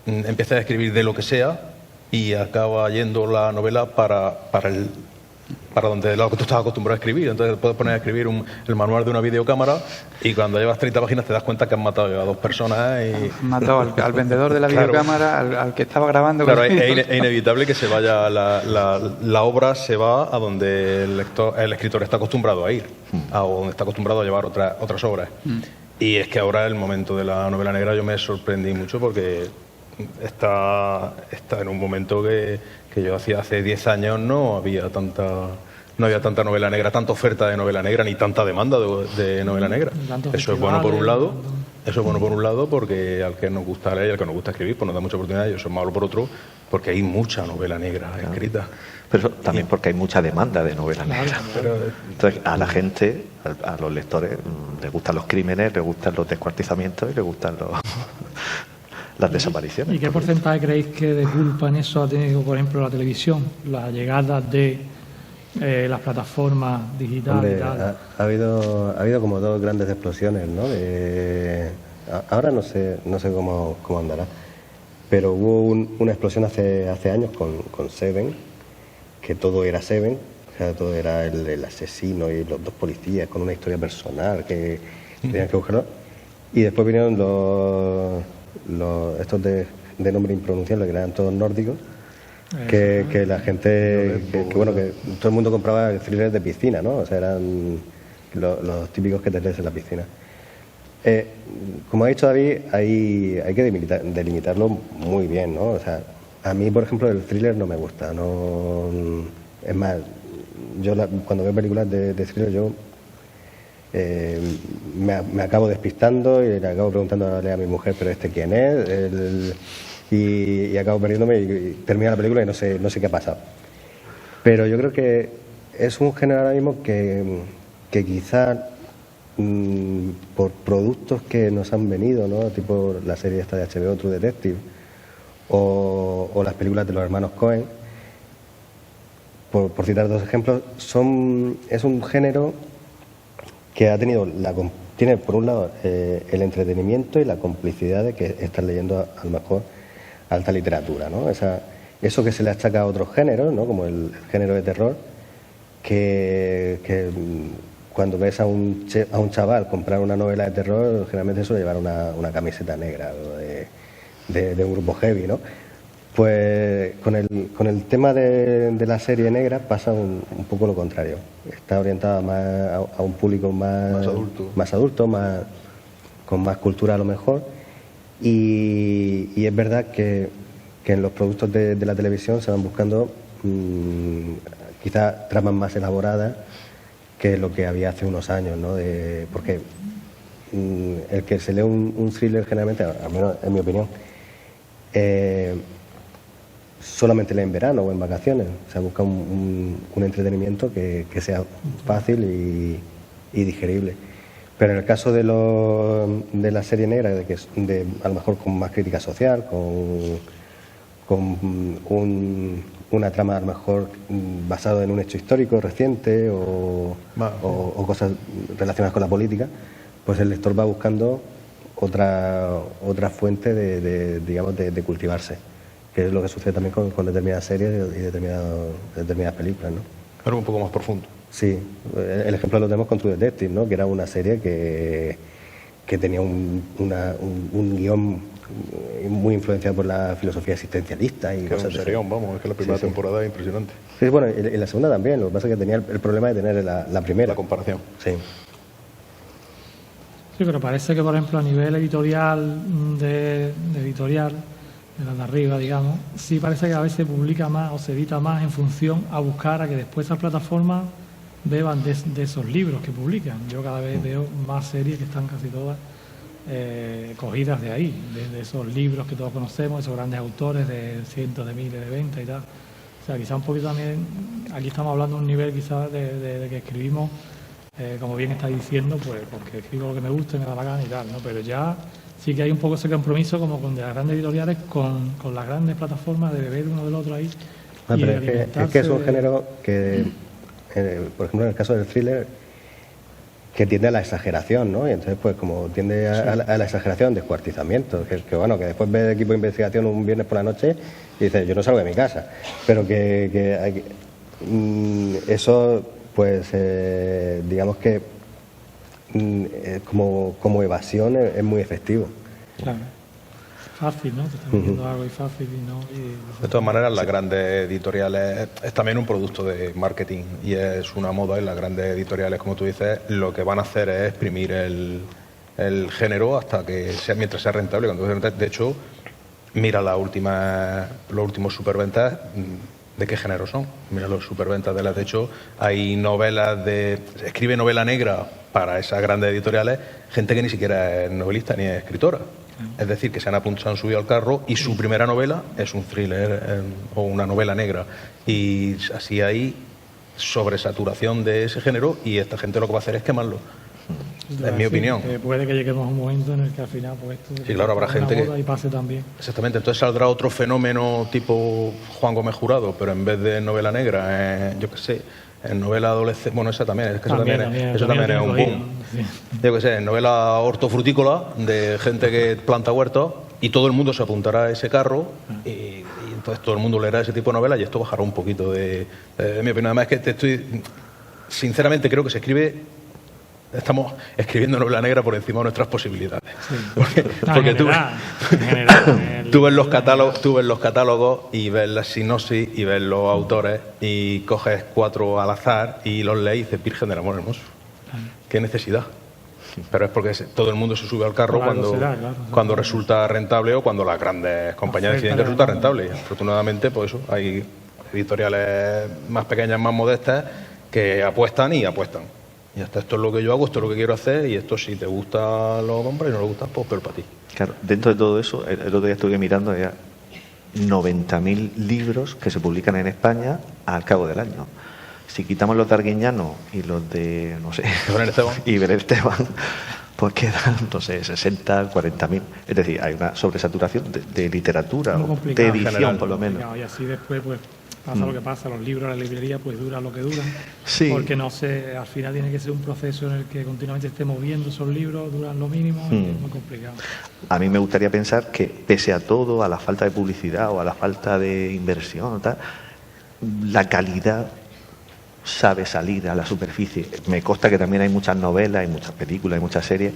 empiezas a escribir de lo que sea y acaba yendo la novela para donde lo que tú estás acostumbrado a escribir. Entonces puedes poner a escribir el manual de una videocámara y cuando llevas 30 páginas te das cuenta que has matado a 2 personas y... Has matado al vendedor de la videocámara, al que estaba grabando. Claro, es inevitable que se vaya la obra se va a donde el escritor está acostumbrado a ir, a donde está acostumbrado a llevar otras obras. Y es que ahora el momento de la novela negra yo me sorprendí mucho porque está en un momento que yo hacía hace 10 años no había tanta novela negra, tanta oferta de novela negra ni tanta demanda de novela negra. Eso es bueno por un lado, porque al que nos gusta leer y al que nos gusta escribir pues nos da mucha oportunidad, y eso es malo por otro porque hay mucha novela negra escrita. Pero también porque hay mucha demanda de novela negra. Entonces a la gente, a los lectores, les gustan los crímenes, les gustan los descuartizamientos y les gustan las desapariciones. ¿Y qué porcentaje creéis que de culpa en eso ha tenido, por ejemplo, la televisión? La llegada de las plataformas digitales. Hombre, y tal. Ha habido como 2 grandes explosiones, ¿no? Ahora no sé cómo andará, pero hubo una explosión hace años con Seven, que todo era Seven, o sea, todo era el asesino y los 2 policías con una historia personal que tenían que buscarlo. Y después vinieron estos de nombre impronunciable, que eran todos nórdicos, que la gente, que todo el mundo compraba thrillers de piscina, ¿no? O sea, eran los típicos que te lees en la piscina. Como ha dicho David, hay que delimitarlo muy bien, ¿no? O sea, a mí, por ejemplo, el thriller no me gusta. No, es más, yo cuando veo películas de thriller, yo me acabo despistando y le acabo preguntándole a mi mujer, pero ¿quién es? Y acabo perdiéndome y termina la película y no sé qué ha pasado. Pero yo creo que es un género ahora mismo que quizá por productos que nos han venido, ¿no? Tipo la serie esta de HBO, True Detective, o las películas de los hermanos Coen, por citar dos ejemplos, es un género que ha tenido tiene por un lado el entretenimiento y la complicidad de que estás leyendo a lo mejor alta literatura, ¿no? Eso que se le achaca a otros géneros, ¿no? Como el género de terror, que cuando ves a un chaval comprar una novela de terror, generalmente suele llevar una camiseta negra de un grupo heavy, ¿no? Pues con el tema de la serie negra pasa un poco lo contrario. Está orientada más a un público más adulto, con más cultura a lo mejor. Y es verdad que en los productos de la televisión se van buscando quizás tramas más elaboradas que lo que había hace unos años, ¿no? Porque el que se lee un thriller generalmente, al menos en mi opinión, solamente lee en verano o en vacaciones. O sea, busca un entretenimiento que sea fácil y digerible. Pero en el caso de la serie negra, a lo mejor con más crítica social, con una trama a lo mejor basada en un hecho histórico reciente o cosas relacionadas con la política, pues el lector va buscando otra fuente de cultivarse, que es lo que sucede también con determinadas series y determinadas películas, ¿no? Algo un poco más profundo. Sí, el ejemplo lo tenemos con True Detective, ¿no? Que era una serie que tenía un guión muy influenciado por la filosofía existencialista y cosas así. Vamos, es que la primera temporada es impresionante. Sí, bueno, y la segunda también, lo que pasa es que tenía el problema de tener la primera. La comparación. Sí. Sí, pero parece que, por ejemplo, a nivel editorial, de la de arriba, digamos, sí parece que a veces se publica más o se edita más en función a buscar a que después esas plataformas beban de esos libros que publican. Yo cada vez veo más series que están casi todas cogidas de ahí, de esos libros que todos conocemos, esos grandes autores de cientos de miles de ventas y tal. O sea, quizá un poquito también, aquí estamos hablando de un nivel quizás de que escribimos, como bien está diciendo, pues porque escribo lo que me gusta y me da la gana y tal, ¿no? Pero ya sí que hay un poco ese compromiso como con de las grandes editoriales, con las grandes plataformas de beber uno del otro ahí. Pero es que es un género que, por ejemplo, en el caso del thriller, que tiende a la exageración, ¿no? Y entonces, pues, como tiende a la exageración, descuartizamiento, que después ve el equipo de investigación un viernes por la noche y dice, yo no salgo de mi casa. Pero eso, pues, digamos que como evasión es muy efectivo. Claro. Fácil, ¿no? Te están diciendo algo y fácil y no... De todas maneras, las grandes editoriales es también un producto de marketing y es una moda, y las grandes editoriales, como tú dices, lo que van a hacer es exprimir el género hasta que mientras sea rentable. De hecho, mira los últimos superventas, ¿de qué género son? Mira los superventas de las. De hecho, hay escribe novela negra para esas grandes editoriales gente que ni siquiera es novelista ni es escritora. Es decir, que se han subido al carro y su primera novela es un thriller o una novela negra. Y así hay sobresaturación de ese género y esta gente lo que va a hacer es quemarlo. En mi opinión. Puede que lleguemos a un momento en el que al final pues esto sí, claro, habrá gente que y pase también. Exactamente, entonces saldrá otro fenómeno tipo Juan Gómez Jurado, pero en vez de novela negra, yo qué sé, en novela adolescente, bueno, esa también, eso también es un boom. Sí. Yo qué sé, en novela hortofrutícola de gente que planta huertos y todo el mundo se apuntará a ese carro y entonces todo el mundo leerá ese tipo de novelas y esto bajará un poquito de mi opinión. Además es que sinceramente creo que se escribe estamos escribiendo novela negra por encima de nuestras posibilidades. Sí. Porque tú ves los catálogos y ves la sinopsis y ves los autores y coges 4 al azar y los lees y dices, Virgen del Amor Hermoso. ¿Qué necesidad? Pero es porque todo el mundo se sube al carro cuando resulta rentable o cuando las grandes compañías deciden que resulta rentable. Y afortunadamente, pues eso, hay editoriales más pequeñas, más modestas, que apuestan y apuestan. Y hasta esto es lo que yo hago, esto es lo que quiero hacer, y esto si te gusta lo compras y no lo gustas, pues pero para ti. Claro, dentro de todo eso, el otro día estuve mirando ya 90.000 libros que se publican en España al cabo del año. Si quitamos los de Arguiñano y los de, no sé, Belén Esteban, pues quedan, no sé, 60, 40.000. Es decir, hay una sobresaturación de literatura, de edición por lo menos. Y así después, pues, pasa lo que pasa. Los libros, la librería, pues duran lo que duran. Sí. Porque no sé, al final tiene que ser un proceso en el que continuamente estemos viendo esos libros, duran lo mínimo, y es muy complicado. A mí me gustaría pensar que, pese a todo, a la falta de publicidad o a la falta de inversión o tal, la calidad sabe salir a la superficie. Me consta que también hay muchas novelas, hay muchas películas, hay muchas series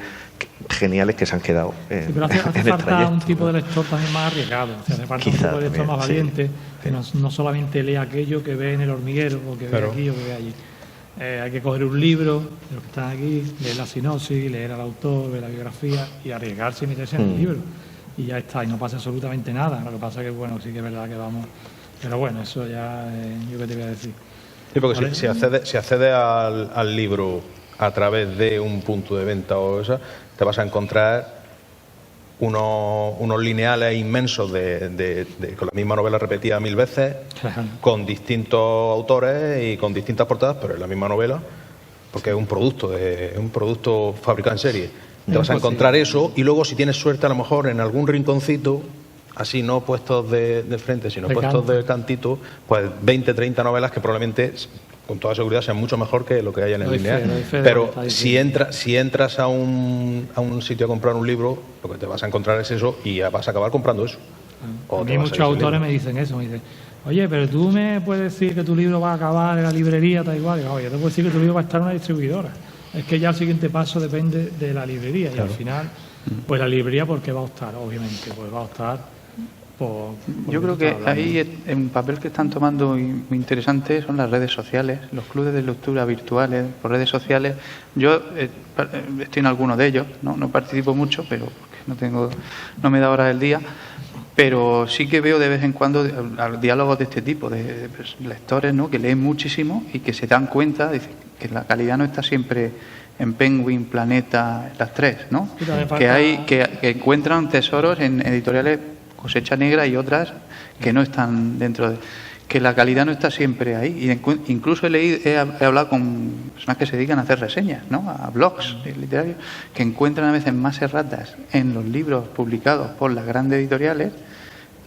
geniales que se han quedado en, pero hace en el falta trayecto. Un tipo de lector también más arriesgado. O sea, hace falta Quizá un tipo de lector también, más valiente, que no solamente lee aquello que ve en El Hormiguero o que ve aquí o que ve allí. Hay que coger un libro de los que están aquí, leer la sinopsis, leer al autor, ver la biografía y arriesgarse y meterse en el libro. Y ya está, y no pasa absolutamente nada. Lo que pasa es que, bueno, sí que es verdad que vamos... Pero bueno, eso ya, yo qué te voy a decir. Sí, porque ¿Vale? si accedes al libro a través de un punto de venta o eso, te vas a encontrar unos lineales inmensos con la misma novela repetida 1000 veces, con distintos autores y con distintas portadas, pero es la misma novela, porque es un producto fabricado en serie. Te vas a encontrar eso, y luego, si tienes suerte, a lo mejor en algún rinconcito, así no puestos de frente, sino puestos de cantito, pues 20, 30 novelas que probablemente, con toda seguridad, sean mucho mejor que lo que hay en el lineal. Pero si entras a un sitio a comprar un libro, lo que te vas a encontrar es eso, y vas a acabar comprando eso. A mí muchos autores me dicen eso, me dicen, oye, pero tú me puedes decir que tu libro va a acabar en la librería, tal igual. Digo, oye, yo te puedo decir que tu libro va a estar en una distribuidora. Es que ya el siguiente paso depende de la librería, y al final, pues la librería, ¿por qué va a optar? Obviamente, pues va a optar yo creo que ahí un papel que están tomando muy interesante son las redes sociales, los clubes de lectura virtuales por redes sociales. Yo estoy en algunos de ellos, no participo mucho, pero porque no me da hora del día, pero sí que veo de vez en cuando diálogos de este tipo, de lectores, ¿no?, que leen muchísimo y que se dan cuenta de que la calidad no está siempre en Penguin, Planeta, las tres, ¿no? Que encuentran tesoros en editoriales Cosecha Negra y otras que no están dentro de... Que la calidad no está siempre ahí. Y incluso he hablado con personas que se dedican a hacer reseñas, ¿no?, a blogs literarios, que encuentran a veces más erratas en los libros publicados por las grandes editoriales,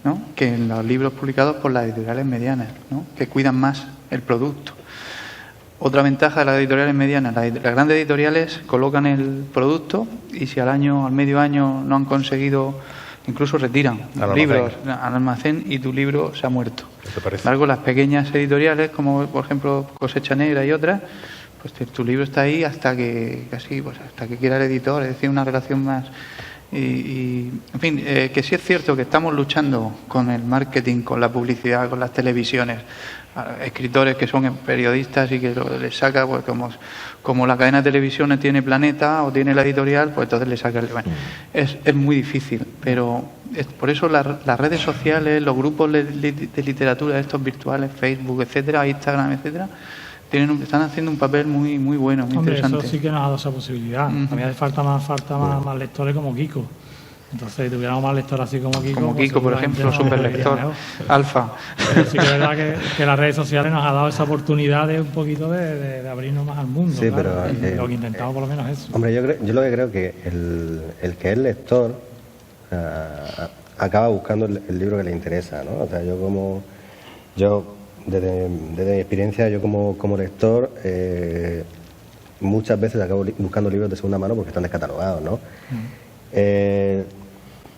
¿no?, que en los libros publicados por las editoriales medianas, ¿no?, que cuidan más el producto. Otra ventaja de las editoriales medianas: las grandes editoriales colocan el producto y si al medio año no han conseguido... Incluso retiran libros al almacén y tu libro se ha muerto. Sin embargo, las pequeñas editoriales, como por ejemplo Cosecha Negra y otras, pues tu libro está ahí hasta que quiera el editor, es decir, una relación más. En fin, que sí es cierto que estamos luchando con el marketing, con la publicidad, con las televisiones. Escritores que son periodistas y que les saca, pues como la cadena de televisión tiene Planeta o tiene la editorial, pues entonces le saca es muy difícil, pero por eso las redes sociales, los grupos de literatura, estos virtuales, Facebook, etcétera, Instagram, etcétera, están haciendo un papel muy muy bueno, muy interesante. Eso sí que nos ha dado esa posibilidad. A mí hace falta más lectores como Kiko. Entonces, si tuviéramos más lectores así como Kiko... Como Kiko, por ejemplo, superlector, alfa. Pero sí que es verdad que las redes sociales nos ha dado esa oportunidad de un poquito de abrirnos más al mundo. Sí, claro, pero... lo que intentamos por lo menos es eso. Hombre, yo lo que creo que el que es lector acaba buscando el libro que le interesa, ¿no? O sea, desde mi experiencia, yo como lector, muchas veces acabo buscando libros de segunda mano porque están descatalogados, ¿no?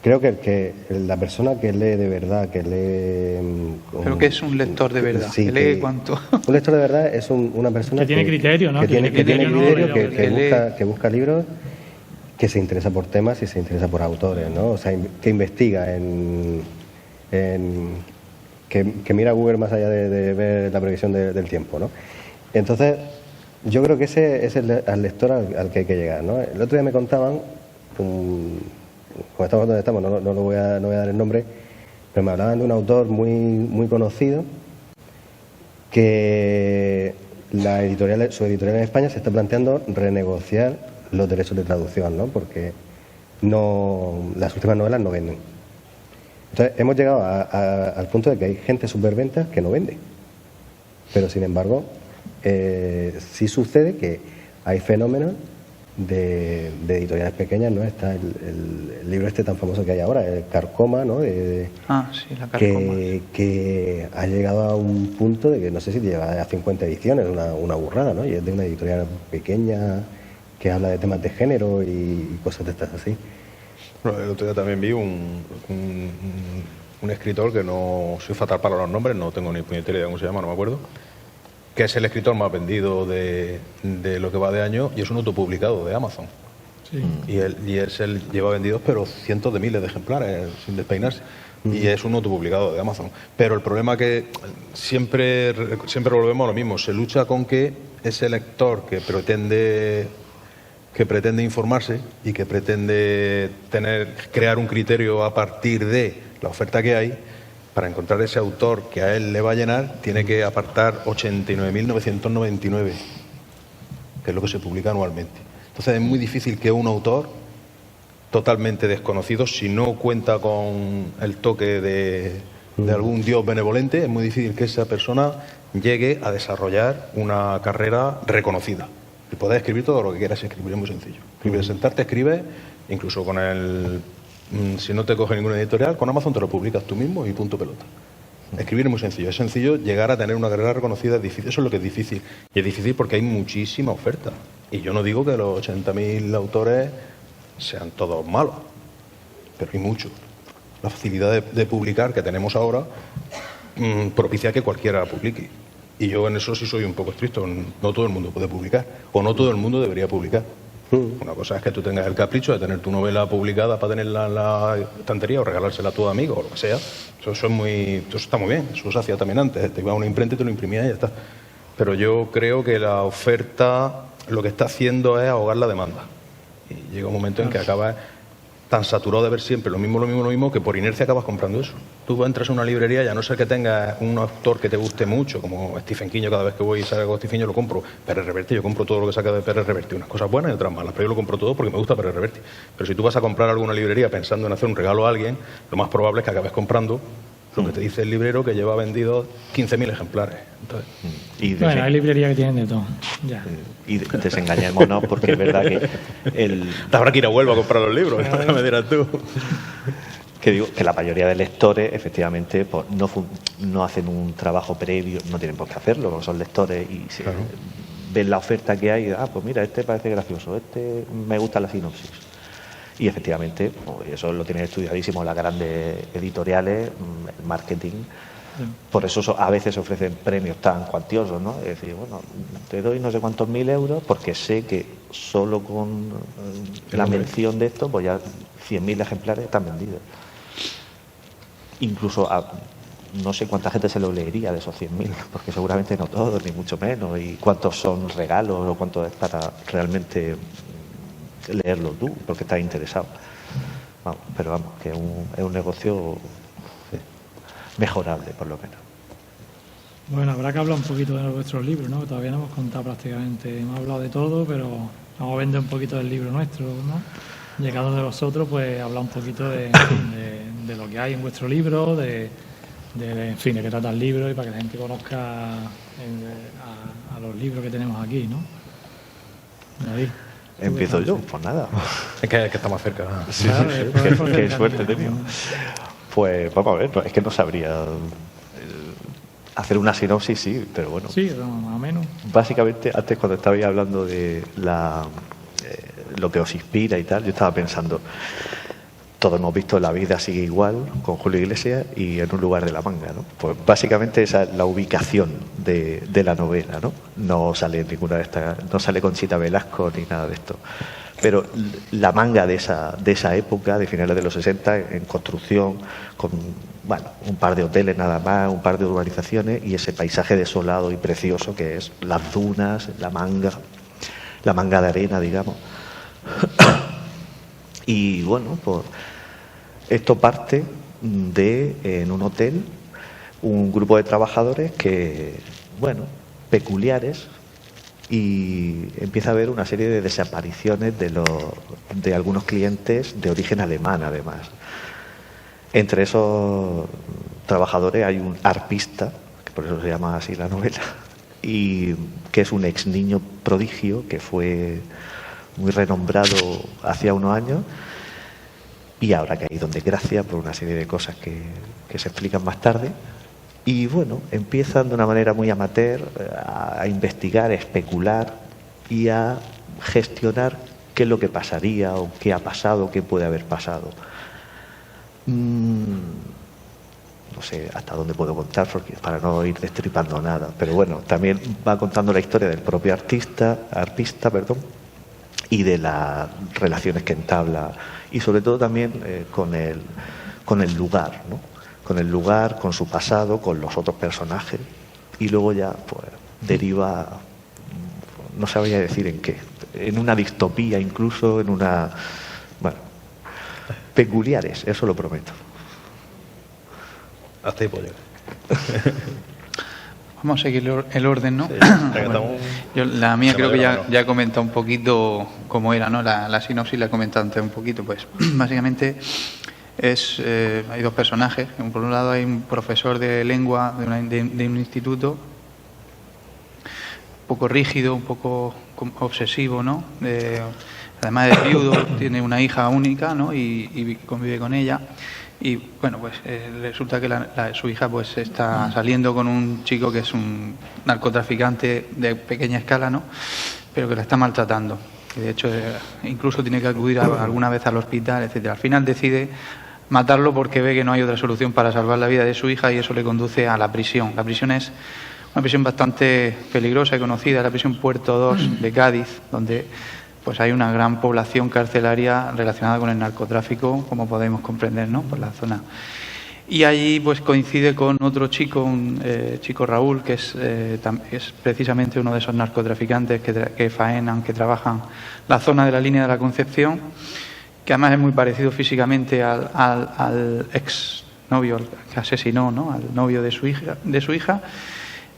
creo que la persona que lee de verdad, que lee... ¿Pero qué es un lector de verdad? Sí, ¿Que lee cuánto? Un lector de verdad es una persona que tiene criterio, ¿no? Que tiene criterio, que lee. busca libros, que se interesa por temas y se interesa por autores, ¿no? O sea, que investiga que mira Google más allá de ver la previsión del tiempo, ¿no? Entonces, yo creo que ese es el lector al que hay que llegar, ¿no? El otro día me contaban, como estamos donde estamos, no voy a dar el nombre, pero me hablaban de un autor muy conocido que su editorial en España se está planteando renegociar los derechos de traducción, ¿no? Porque las últimas novelas no venden. Entonces, hemos llegado al punto de que hay gente superventa que no vende. Pero, sin embargo, sí sucede que hay fenómenos de editoriales pequeñas, ¿no? Está el libro tan famoso que hay ahora, el Carcoma, ¿no? Sí, la Carcoma. Que ha llegado a un punto de que no sé si lleva a 50 ediciones, una burrada, ¿no? Y es de una editorial pequeña que habla de temas de género y cosas de estas así. Bueno, el otro día también vi un escritor que no soy fatal para los nombres, no tengo ni puñetera idea de cómo se llama, no me acuerdo, que es el escritor más vendido de lo que va de año y es un autopublicado de Amazon. Sí. Y él lleva vendidos pero cientos de miles de ejemplares sin despeinarse. Y es un autopublicado de Amazon. Pero el problema que siempre volvemos a lo mismo, se lucha con que ese lector que pretende informarse y que pretende crear un criterio a partir de la oferta que hay, para encontrar ese autor que a él le va a llenar, tiene que apartar 89.999, que es lo que se publica anualmente. Entonces es muy difícil que un autor totalmente desconocido, si no cuenta con el toque de algún dios benevolente, es muy difícil que esa persona llegue a desarrollar una carrera reconocida. Y puedes escribir todo lo que quieras escribir, es muy sencillo. Sentarte, escribes, incluso con si no te coge ninguna editorial, con Amazon te lo publicas tú mismo y punto pelota. Escribir es muy sencillo. Es sencillo llegar a tener una carrera reconocida, es difícil. Eso es lo que es difícil. Y es difícil porque hay muchísima oferta. Y yo no digo que los 80.000 autores sean todos malos, pero hay muchos. La facilidad de publicar que tenemos ahora propicia que cualquiera publique. Y yo en eso sí soy un poco estricto. No todo el mundo puede publicar, o no todo el mundo debería publicar. Una cosa es que tú tengas el capricho de tener tu novela publicada para tenerla en la estantería o regalársela a tu amigo o lo que sea. Eso está muy bien. Eso se hacía también antes. Te iba a una imprenta y te lo imprimías y ya está. Pero yo creo que la oferta lo que está haciendo es ahogar la demanda. Y llega un momento en que acabas tan saturado de ver siempre lo mismo, que por inercia acabas comprando eso. Tú entras a una librería y a no ser que tengas un autor que te guste mucho, como Stephen King, yo cada vez que voy y salgo Stephen King yo lo compro. Pérez Reverte, yo compro todo lo que saca de Pérez Reverte, unas cosas buenas y otras malas, pero yo lo compro todo porque me gusta Pérez Reverte. Pero si tú vas a comprar alguna librería pensando en hacer un regalo a alguien, lo más probable es que acabes comprando lo que te dice el librero, que lleva vendido 15.000 ejemplares. Entonces, bueno, hay librerías que tienen de todo. Ya. Y desengañémonos, porque es verdad que habrá que ir a Huelva a comprar los libros, ¿no? Me dirás tú. Que la mayoría de lectores, efectivamente, pues, no hacen un trabajo previo, no tienen por qué hacerlo, son lectores y ven la oferta que hay, pues mira, este parece gracioso, este me gusta la sinopsis. Y efectivamente, pues eso lo tienen estudiadísimo las grandes editoriales, el marketing. Por eso a veces ofrecen premios tan cuantiosos, ¿no? Es decir, bueno, te doy no sé cuántos 1.000 euros porque sé que solo con la mención de esto, pues ya 100.000 ejemplares están vendidos. Incluso no sé cuánta gente se lo leería de esos 100.000, porque seguramente no todos, ni mucho menos. Y cuántos son regalos o cuánto es para realmente leerlo tú, porque estás interesado. Pero vamos, que es un negocio mejorable, por lo menos. Bueno, habrá que hablar un poquito de vuestros libros, ¿no? Todavía no hemos contado prácticamente, hemos hablado de todo, pero vamos a vender un poquito del libro nuestro, ¿no? Y cada uno de vosotros, pues, hablar un poquito de lo que hay en vuestro libro, en fin, de qué trata el libro y para que la gente conozca a los libros que tenemos aquí, ¿no? David. Empiezo yo, pues nada. Es que está más cerca. Sí, qué suerte he tenido. Pues vamos a ver, es que no sabría hacer una sinopsis, sí, pero bueno. Sí, más o menos. Básicamente, antes cuando estabais hablando de lo que os inspira y tal, yo estaba pensando, todos hemos visto La vida sigue igual con Julio Iglesias y En un lugar de la manga, ¿no? Pues básicamente esa es la ubicación de la novela, ¿no? No sale ninguna de estas, no sale Conchita Velasco ni nada de esto. Pero la manga de esa época, de finales de los 60, en construcción, con bueno, un par de hoteles nada más, un par de urbanizaciones y ese paisaje desolado y precioso que es las dunas, la manga de arena, digamos. Y bueno, pues esto parte de, en un hotel, un grupo de trabajadores que, bueno, peculiares, y empieza a haber una serie de desapariciones de algunos clientes de origen alemán, además. Entre esos trabajadores hay un arpista, que por eso se llama así la novela, y que es un ex niño prodigio que fue muy renombrado hacía unos años y ahora ha caído en desgracia por una serie de cosas que se explican más tarde. Y bueno, empiezan de una manera muy amateur a investigar, a especular y a gestionar qué es lo que pasaría o qué ha pasado, qué puede haber pasado. No sé hasta dónde puedo contar porque para no ir destripando nada, pero bueno, también va contando la historia del propio arpista, y de las relaciones que entabla y sobre todo también con el lugar, ¿no? Con el lugar, con su pasado, con los otros personajes y luego ya pues deriva, no sabría decir en qué, en una distopía incluso, en una, bueno, peculiares, eso lo prometo. Hasta ahí puedo llegar. Vamos a seguir el orden, ¿no? Sí, bueno, yo la mía creo que ya he comentado un poquito cómo era, ¿no? La sinopsis la he comentado antes un poquito, pues básicamente hay dos personajes. Por un lado hay un profesor de lengua de un instituto, un poco rígido, un poco obsesivo, ¿no? Además de viudo, tiene una hija única, ¿no? Y convive con ella. Y bueno, pues resulta que su hija pues está saliendo con un chico que es un narcotraficante de pequeña escala, ¿no? Pero que la está maltratando. Y de hecho, incluso tiene que acudir alguna vez al hospital, etcétera. Al final decide matarlo porque ve que no hay otra solución para salvar la vida de su hija y eso le conduce a la prisión. La prisión es una prisión bastante peligrosa y conocida, la prisión Puerto 2 de Cádiz, donde pues hay una gran población carcelaria relacionada con el narcotráfico, como podemos comprender, ¿no? Por la zona. Y allí pues coincide con otro chico, un chico Raúl, que es precisamente uno de esos narcotraficantes que faenan, que trabajan la zona de la línea de la Concepción, que además es muy parecido físicamente al ex novio que asesinó, ¿no? Al novio de su hija.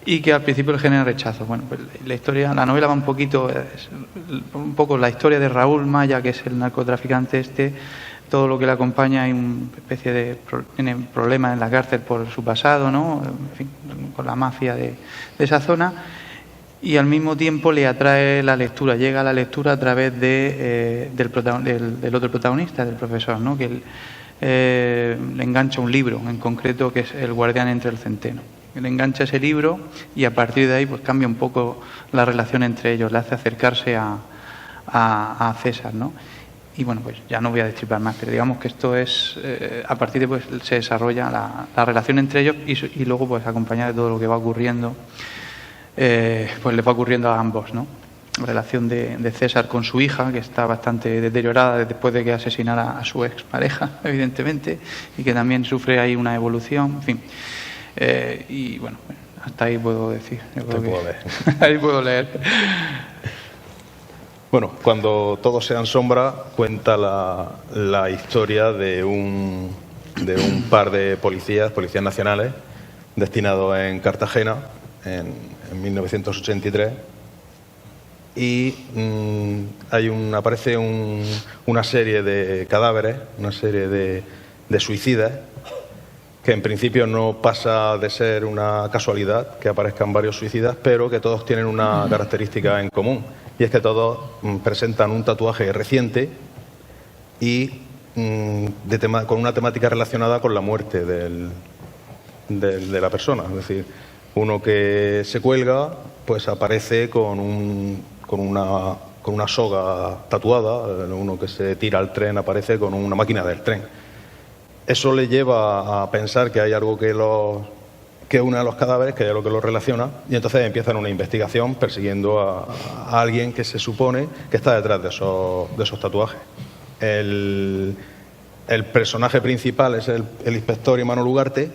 Y que al principio le genera rechazo. Bueno, pues la novela va un poco la historia de Raúl Maya, que es el narcotraficante todo lo que le acompaña, hay una especie de tiene problemas en la cárcel por su pasado, ¿no? En fin, con la mafia de esa zona, y al mismo tiempo le atrae la lectura, llega a la lectura a través del otro protagonista, del profesor, ¿no? Que le engancha un libro en concreto que es El guardián entre el centeno. Le engancha ese libro y a partir de ahí pues cambia un poco la relación entre ellos, le hace acercarse a César, ¿no? Y bueno, pues ya no voy a destripar más, pero digamos que esto es, a partir de pues se desarrolla la relación entre ellos y luego pues acompañada de todo lo que va ocurriendo, pues le va ocurriendo a ambos, ¿no? La relación de César con su hija, que está bastante deteriorada después de que asesinara a su expareja, evidentemente, y que también sufre ahí una evolución, en fin. Y bueno, hasta ahí puedo decir. Ahí puedo leer. Bueno, Cuando todos sean sombra cuenta la historia de un par de policías nacionales destinados en Cartagena en 1983 y aparece una serie de cadáveres, una serie de suicidas, que en principio no pasa de ser una casualidad que aparezcan varios suicidas, pero que todos tienen una característica en común, y es que todos presentan un tatuaje reciente y con una temática relacionada con la muerte de la persona. Es decir, uno que se cuelga pues aparece con una una soga tatuada, uno que se tira al tren aparece con una máquina del tren. Eso le lleva a pensar que hay algo que une a los cadáveres, que hay algo que los relaciona, y entonces empiezan una investigación persiguiendo a alguien que se supone que está detrás de esos tatuajes. El personaje principal es el inspector Imanol Ugarte,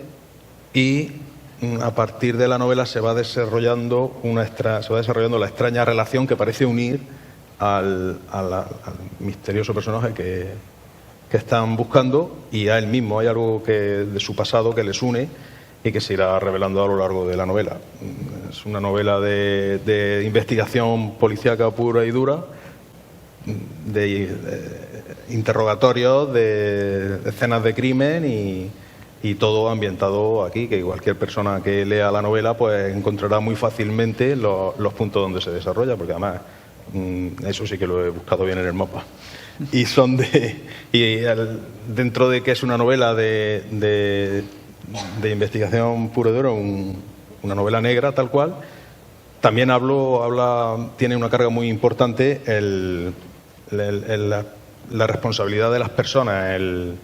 y a partir de la novela se va desarrollando la extraña relación que parece unir al misterioso personaje que están buscando, y a él mismo. Hay algo de su pasado que les une y que se irá revelando a lo largo de la novela. Es una novela de investigación policíaca pura y dura, de interrogatorios, de escenas de crimen y todo ambientado aquí, que cualquier persona que lea la novela pues encontrará muy fácilmente los puntos donde se desarrolla, porque además eso sí que lo he buscado bien en el mapa. Y dentro de que es una novela de investigación pura y dura, una novela negra tal cual, también tiene una carga muy importante la responsabilidad de las personas, el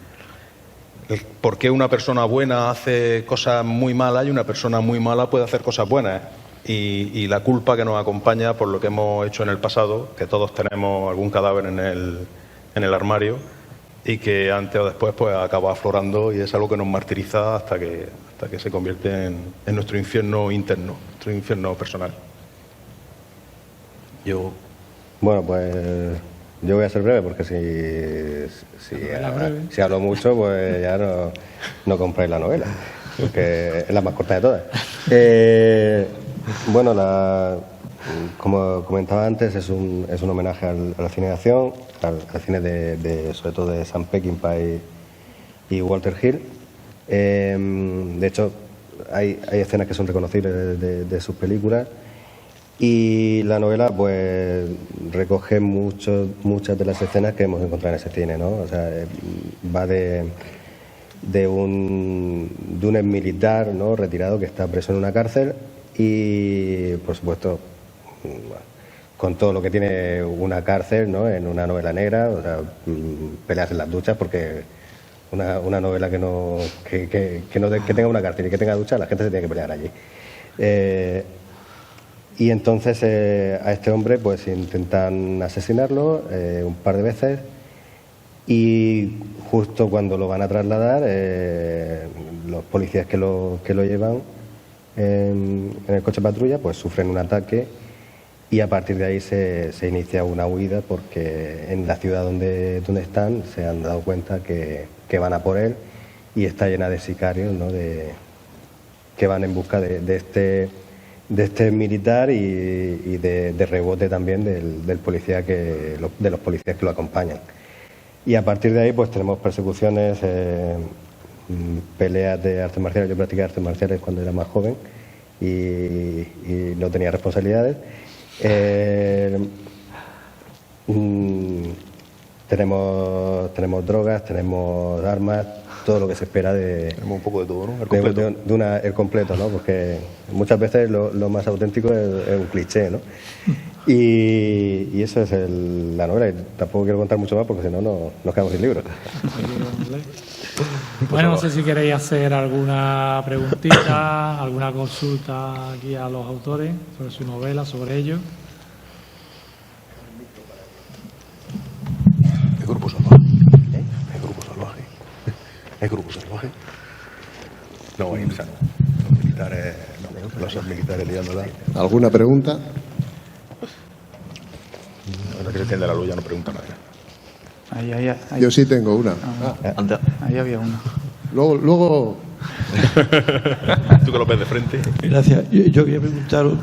por qué una persona buena hace cosas muy malas y una persona muy mala puede hacer cosas buenas, y la culpa que nos acompaña por lo que hemos hecho en el pasado, que todos tenemos algún cadáver en el armario y que antes o después pues acaba aflorando, y es algo que nos martiriza hasta que se convierte en nuestro infierno interno, nuestro infierno personal. Bueno, pues yo voy a ser breve, porque si hablo mucho, pues ya no compráis la novela, porque es la más corta de todas. Bueno, como comentaba antes, es un homenaje a la cine de acción, al cine sobre todo de Sam Peckinpah y Walter Hill. De hecho, hay escenas que son reconocibles de sus películas, y la novela pues recoge muchas de las escenas que hemos encontrado en ese cine, ¿no? O sea, va de un ex militar, ¿no?, retirado, que está preso en una cárcel, y por supuesto con todo lo que tiene una cárcel, ¿no?, en una novela negra. O sea, peleas en las duchas, porque una novela que tenga una cárcel y que tenga ducha, la gente se tiene que pelear allí. Y entonces a este hombre pues intentan asesinarlo un par de veces, y justo cuando lo van a trasladar, los policías que lo llevan en el coche patrulla pues sufren un ataque, y a partir de ahí se inicia una huida, porque en la ciudad donde están se han dado cuenta que van a por él, y está llena de sicarios, ¿no?, que van en busca de este militar, y de rebote también de los policías que lo acompañan. Y a partir de ahí pues tenemos persecuciones, peleas de artes marciales. Yo practiqué artes marciales cuando era más joven y no tenía responsabilidades. Tenemos drogas, tenemos armas, todo lo que se espera Tenemos un poco de todo, ¿no? El completo. El completo, ¿no? Porque muchas veces lo más auténtico es un cliché, ¿no? Y eso es la novela, y tampoco quiero contar mucho más, porque si no nos quedamos sin libros. Bueno, no sé si queréis hacer alguna preguntita, alguna consulta aquí a los autores sobre su novela, sobre ello. ¿El grupo salvaje? ¿El grupo salvaje? ¿El grupo salvaje? No, o sea, los militares, los militares liándola. ¿Alguna pregunta? Ahora que se tiende la luz ya no pregunta nadie. Ahí. Yo sí tengo una. Ahí había una. Luego Tú que lo ves de frente. Gracias. Yo quería preguntaros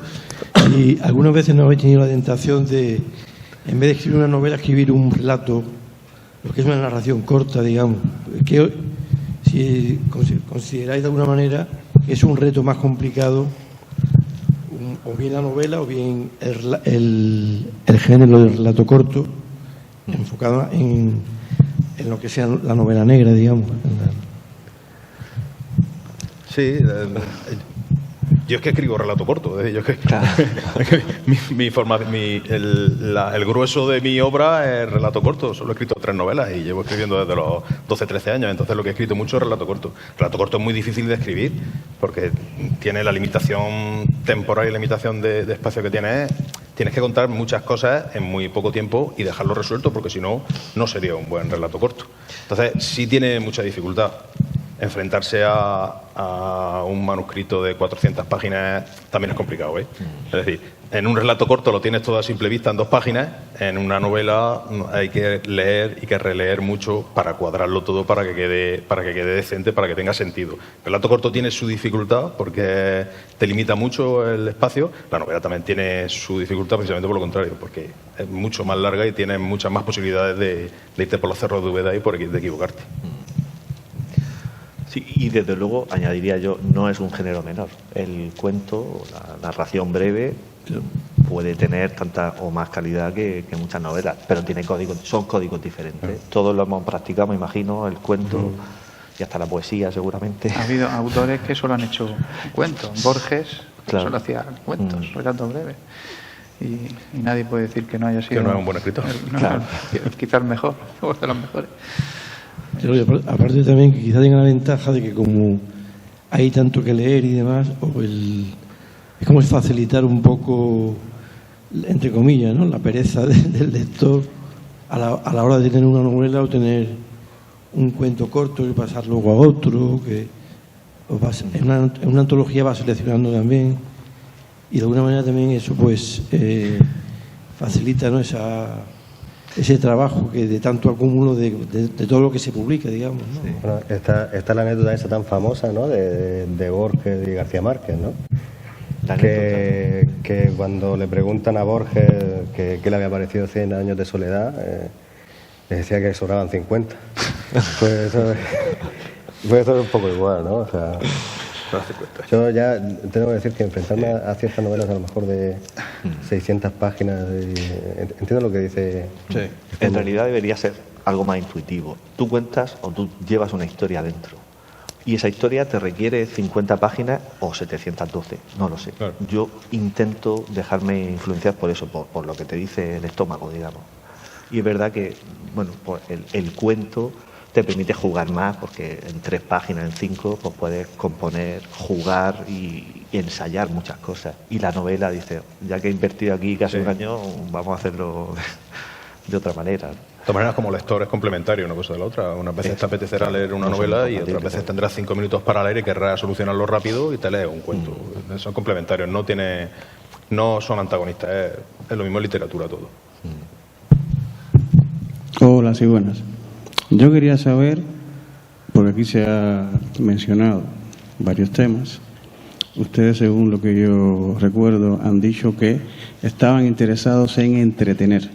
si algunas veces no habéis tenido la tentación de, en vez de escribir una novela, escribir un relato, lo que es una narración corta, digamos. Que si consideráis de alguna manera que es un reto más complicado, o bien la novela o bien el género del relato corto, enfocado en lo que sea la novela negra, digamos. Sí, Yo es que escribo relato corto. El grueso de mi obra es relato corto. Solo he escrito 3 novelas y llevo escribiendo desde los 12, 13 años. Entonces lo que he escrito mucho es relato corto. Relato corto es muy difícil de escribir porque tiene la limitación temporal y la limitación de espacio que tiene. Tienes que contar muchas cosas en muy poco tiempo y dejarlo resuelto porque si no, no sería un buen relato corto. Entonces sí tiene mucha dificultad. Enfrentarse a un manuscrito de 400 páginas también es complicado, ¿eh? Es decir, en un relato corto lo tienes todo a simple vista en 2 páginas, en una novela hay que leer y que releer mucho para cuadrarlo todo para que quede decente, para que tenga sentido. El relato corto tiene su dificultad porque te limita mucho el espacio, la novela también tiene su dificultad precisamente por lo contrario, porque es mucho más larga y tienes muchas más posibilidades de irte por los cerros de Úbeda y de equivocarte. Sí, y desde luego, añadiría yo, no es un género menor. El cuento, la narración breve, puede tener tanta o más calidad que muchas novelas, pero son códigos diferentes. Todos lo hemos practicado, me imagino, el cuento y hasta la poesía, seguramente. Ha habido autores que solo han hecho cuentos. Borges solo hacía cuentos, relatos breves. Y nadie puede decir que no haya sido... Que no es un buen escritor. Claro. Quizás el mejor, o de los mejores. Aparte también que quizá tenga la ventaja de que como hay tanto que leer y demás, es como facilitar un poco, entre comillas, ¿no?, la pereza del lector a la hora de tener una novela o tener un cuento corto y pasar luego a otro, que en una antología va seleccionando también y de alguna manera también eso pues facilita, ¿no?, ese trabajo que de tanto acúmulo de todo lo que se publica, digamos, ¿no? Sí. Bueno, está la anécdota esa tan famosa, ¿no?, de Borges y García Márquez, ¿no? Que cuando le preguntan a Borges qué le había parecido 100 años de soledad, le decía que sobraban 50. Pues eso es un poco igual, ¿no? O sea, yo ya tengo que decir que enfrentarme a ciertas novelas a lo mejor de 600 páginas, entiendo lo que dice. Sí. En realidad debería ser algo más intuitivo. Tú cuentas o tú llevas una historia dentro y esa historia te requiere 50 páginas o 712, no lo sé. Claro. Yo intento dejarme influenciar por eso, por lo que te dice el estómago, digamos. Y es verdad que, bueno, pues el cuento te permite jugar más porque en 3 páginas, en 5, pues puedes componer, jugar y ensayar muchas cosas. Y la novela dice, ya que he invertido aquí casi un año, vamos a hacerlo de otra manera. De todas maneras, como lector es complementario una cosa de la otra. Unas veces te apetecerá leer una novela y otras veces tendrás 5 minutos para leer y querrás solucionarlo rápido y te lees un cuento. Son complementarios, no son antagonistas, es lo mismo en literatura todo. Hola, sí, buenas. Yo quería saber, porque aquí se ha mencionado varios temas, ustedes, según lo que yo recuerdo, han dicho que estaban interesados en entretener.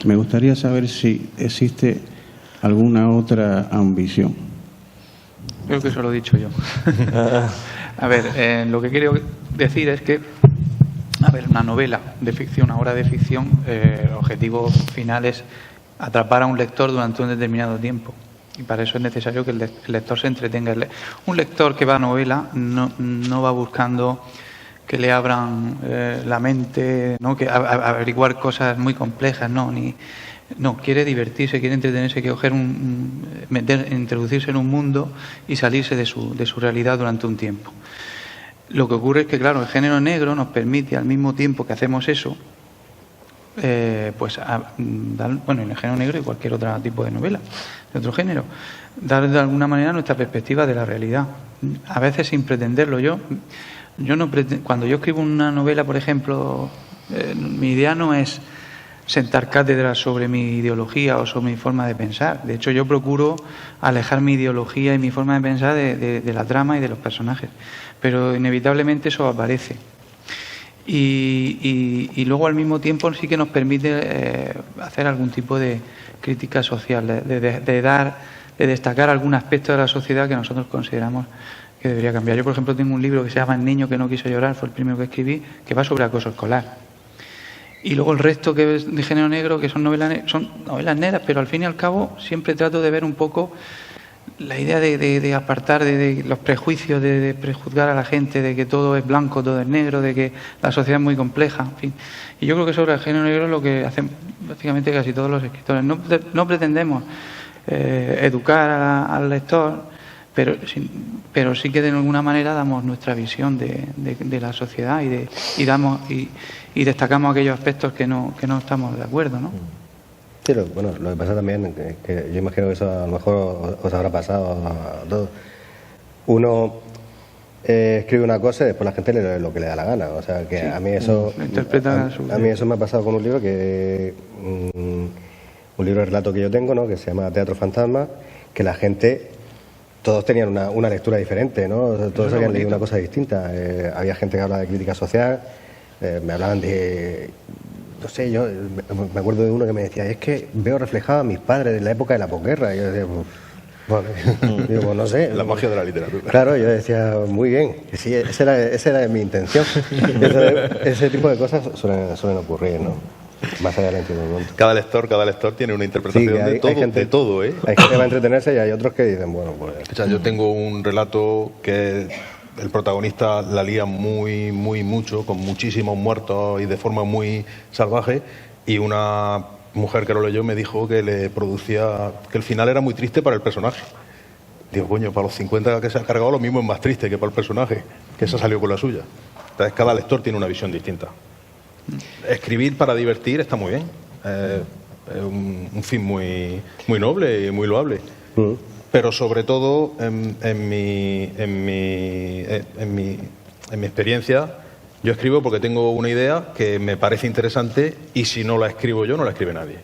Me gustaría saber si existe alguna otra ambición. Creo que eso lo he dicho yo. A ver, lo que quiero decir es que, a ver, una novela de ficción, una obra de ficción, el objetivo final es atrapar a un lector durante un determinado tiempo. Y para eso es necesario que el lector se entretenga. Un lector que va a novela no va buscando que le abran la mente, ¿no?, que averiguar cosas muy complejas, no, quiere divertirse, quiere entretenerse, quiere introducirse en un mundo y salirse de su realidad durante un tiempo. Lo que ocurre es que, claro, el género negro nos permite, al mismo tiempo que hacemos eso, bueno, en el género negro y cualquier otro tipo de novela de otro género, dar de alguna manera nuestra perspectiva de la realidad, a veces sin pretenderlo. Cuando yo escribo una novela, por ejemplo, mi idea no es sentar cátedra sobre mi ideología o sobre mi forma de pensar. De hecho, yo procuro alejar mi ideología y mi forma de pensar de la trama y de los personajes, pero inevitablemente eso aparece. Y luego al mismo tiempo sí que nos permite hacer algún tipo de crítica social, de destacar algún aspecto de la sociedad que nosotros consideramos que debería cambiar. Yo, por ejemplo, tengo un libro que se llama El niño que no quiso llorar, fue el primero que escribí, que va sobre acoso escolar. Y luego el resto que es de género negro, que son novelas negras, pero al fin y al cabo siempre trato de ver un poco la idea de apartar de los prejuicios, de prejuzgar a la gente, de que todo es blanco, todo es negro, de que la sociedad es muy compleja, en fin. Y yo creo que sobre el género negro es lo que hacen prácticamente casi todos los escritores. No pretendemos educar al lector, pero sí que de alguna manera damos nuestra visión de la sociedad y destacamos aquellos aspectos que no estamos de acuerdo, ¿no? Sí, bueno, lo que pasa también es que yo imagino que eso a lo mejor os habrá pasado a todos. Uno escribe una cosa y después la gente lee lo que le da la gana. O sea, que sí, a mí eso a mí eso me ha pasado con un libro un libro de relato que yo tengo, ¿no? Que se llama Teatro Fantasma, que la gente, todos tenían una lectura diferente, ¿no? O sea, todos habían leído una cosa distinta. Había gente que hablaba de crítica social, me hablaban de... No sé, yo me acuerdo de uno que me decía, es que veo reflejado a mis padres de la época de la posguerra. Y yo decía, digo, pues no sé. La magia de la literatura. Claro, yo decía, muy bien. Que sí, esa era mi intención. Ese tipo de cosas suelen ocurrir, ¿no? Más allá del entendimiento. Cada lector tiene una interpretación de todo, ¿eh? Hay gente que va a entretenerse y hay otros que dicen, bueno, pues... O sea, yo tengo un relato que el protagonista la lía mucho, con muchísimos muertos y de forma muy salvaje, y una mujer que lo leyó me dijo que le producía, que el final era muy triste para el personaje. Digo, coño, para los 50 que se ha cargado lo mismo es más triste que para el personaje, que esa salió con la suya. Entonces cada lector tiene una visión distinta. Escribir para divertir está muy bien, es un fin muy noble y muy loable. Pero sobre todo en mi experiencia, yo escribo porque tengo una idea que me parece interesante, y si no la escribo yo, no la escribe nadie.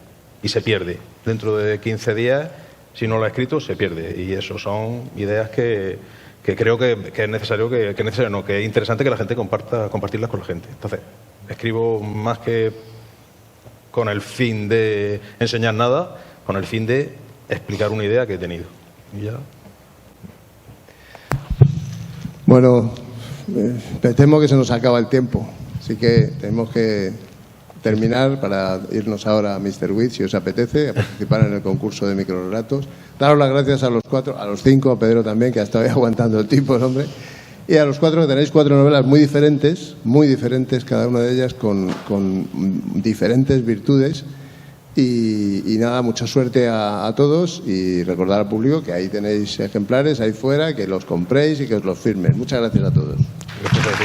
Y se pierde. Dentro de 15 días, si no la he escrito, se pierde. Y eso son ideas que creo que es necesario, que es interesante que la gente compartirlas con la gente. Entonces, escribo más que con el fin de enseñar nada, con el fin de explicar una idea que he tenido. Y ya. Bueno, me temo que se nos acaba el tiempo, así que tenemos que terminar para irnos ahora a Mr. Witt, si os apetece, a participar en el concurso de microrelatos. Daros las gracias a los 4, a los 5, a Pedro también, que ha estado ahí aguantando el tiempo, el hombre, y a los 4 que tenéis 4 novelas muy diferentes, cada una de ellas con diferentes virtudes. Y nada, mucha suerte a todos, y recordar al público que ahí tenéis ejemplares ahí fuera, que los compréis y que os los firmen. Muchas gracias a todos. Gracias a ti.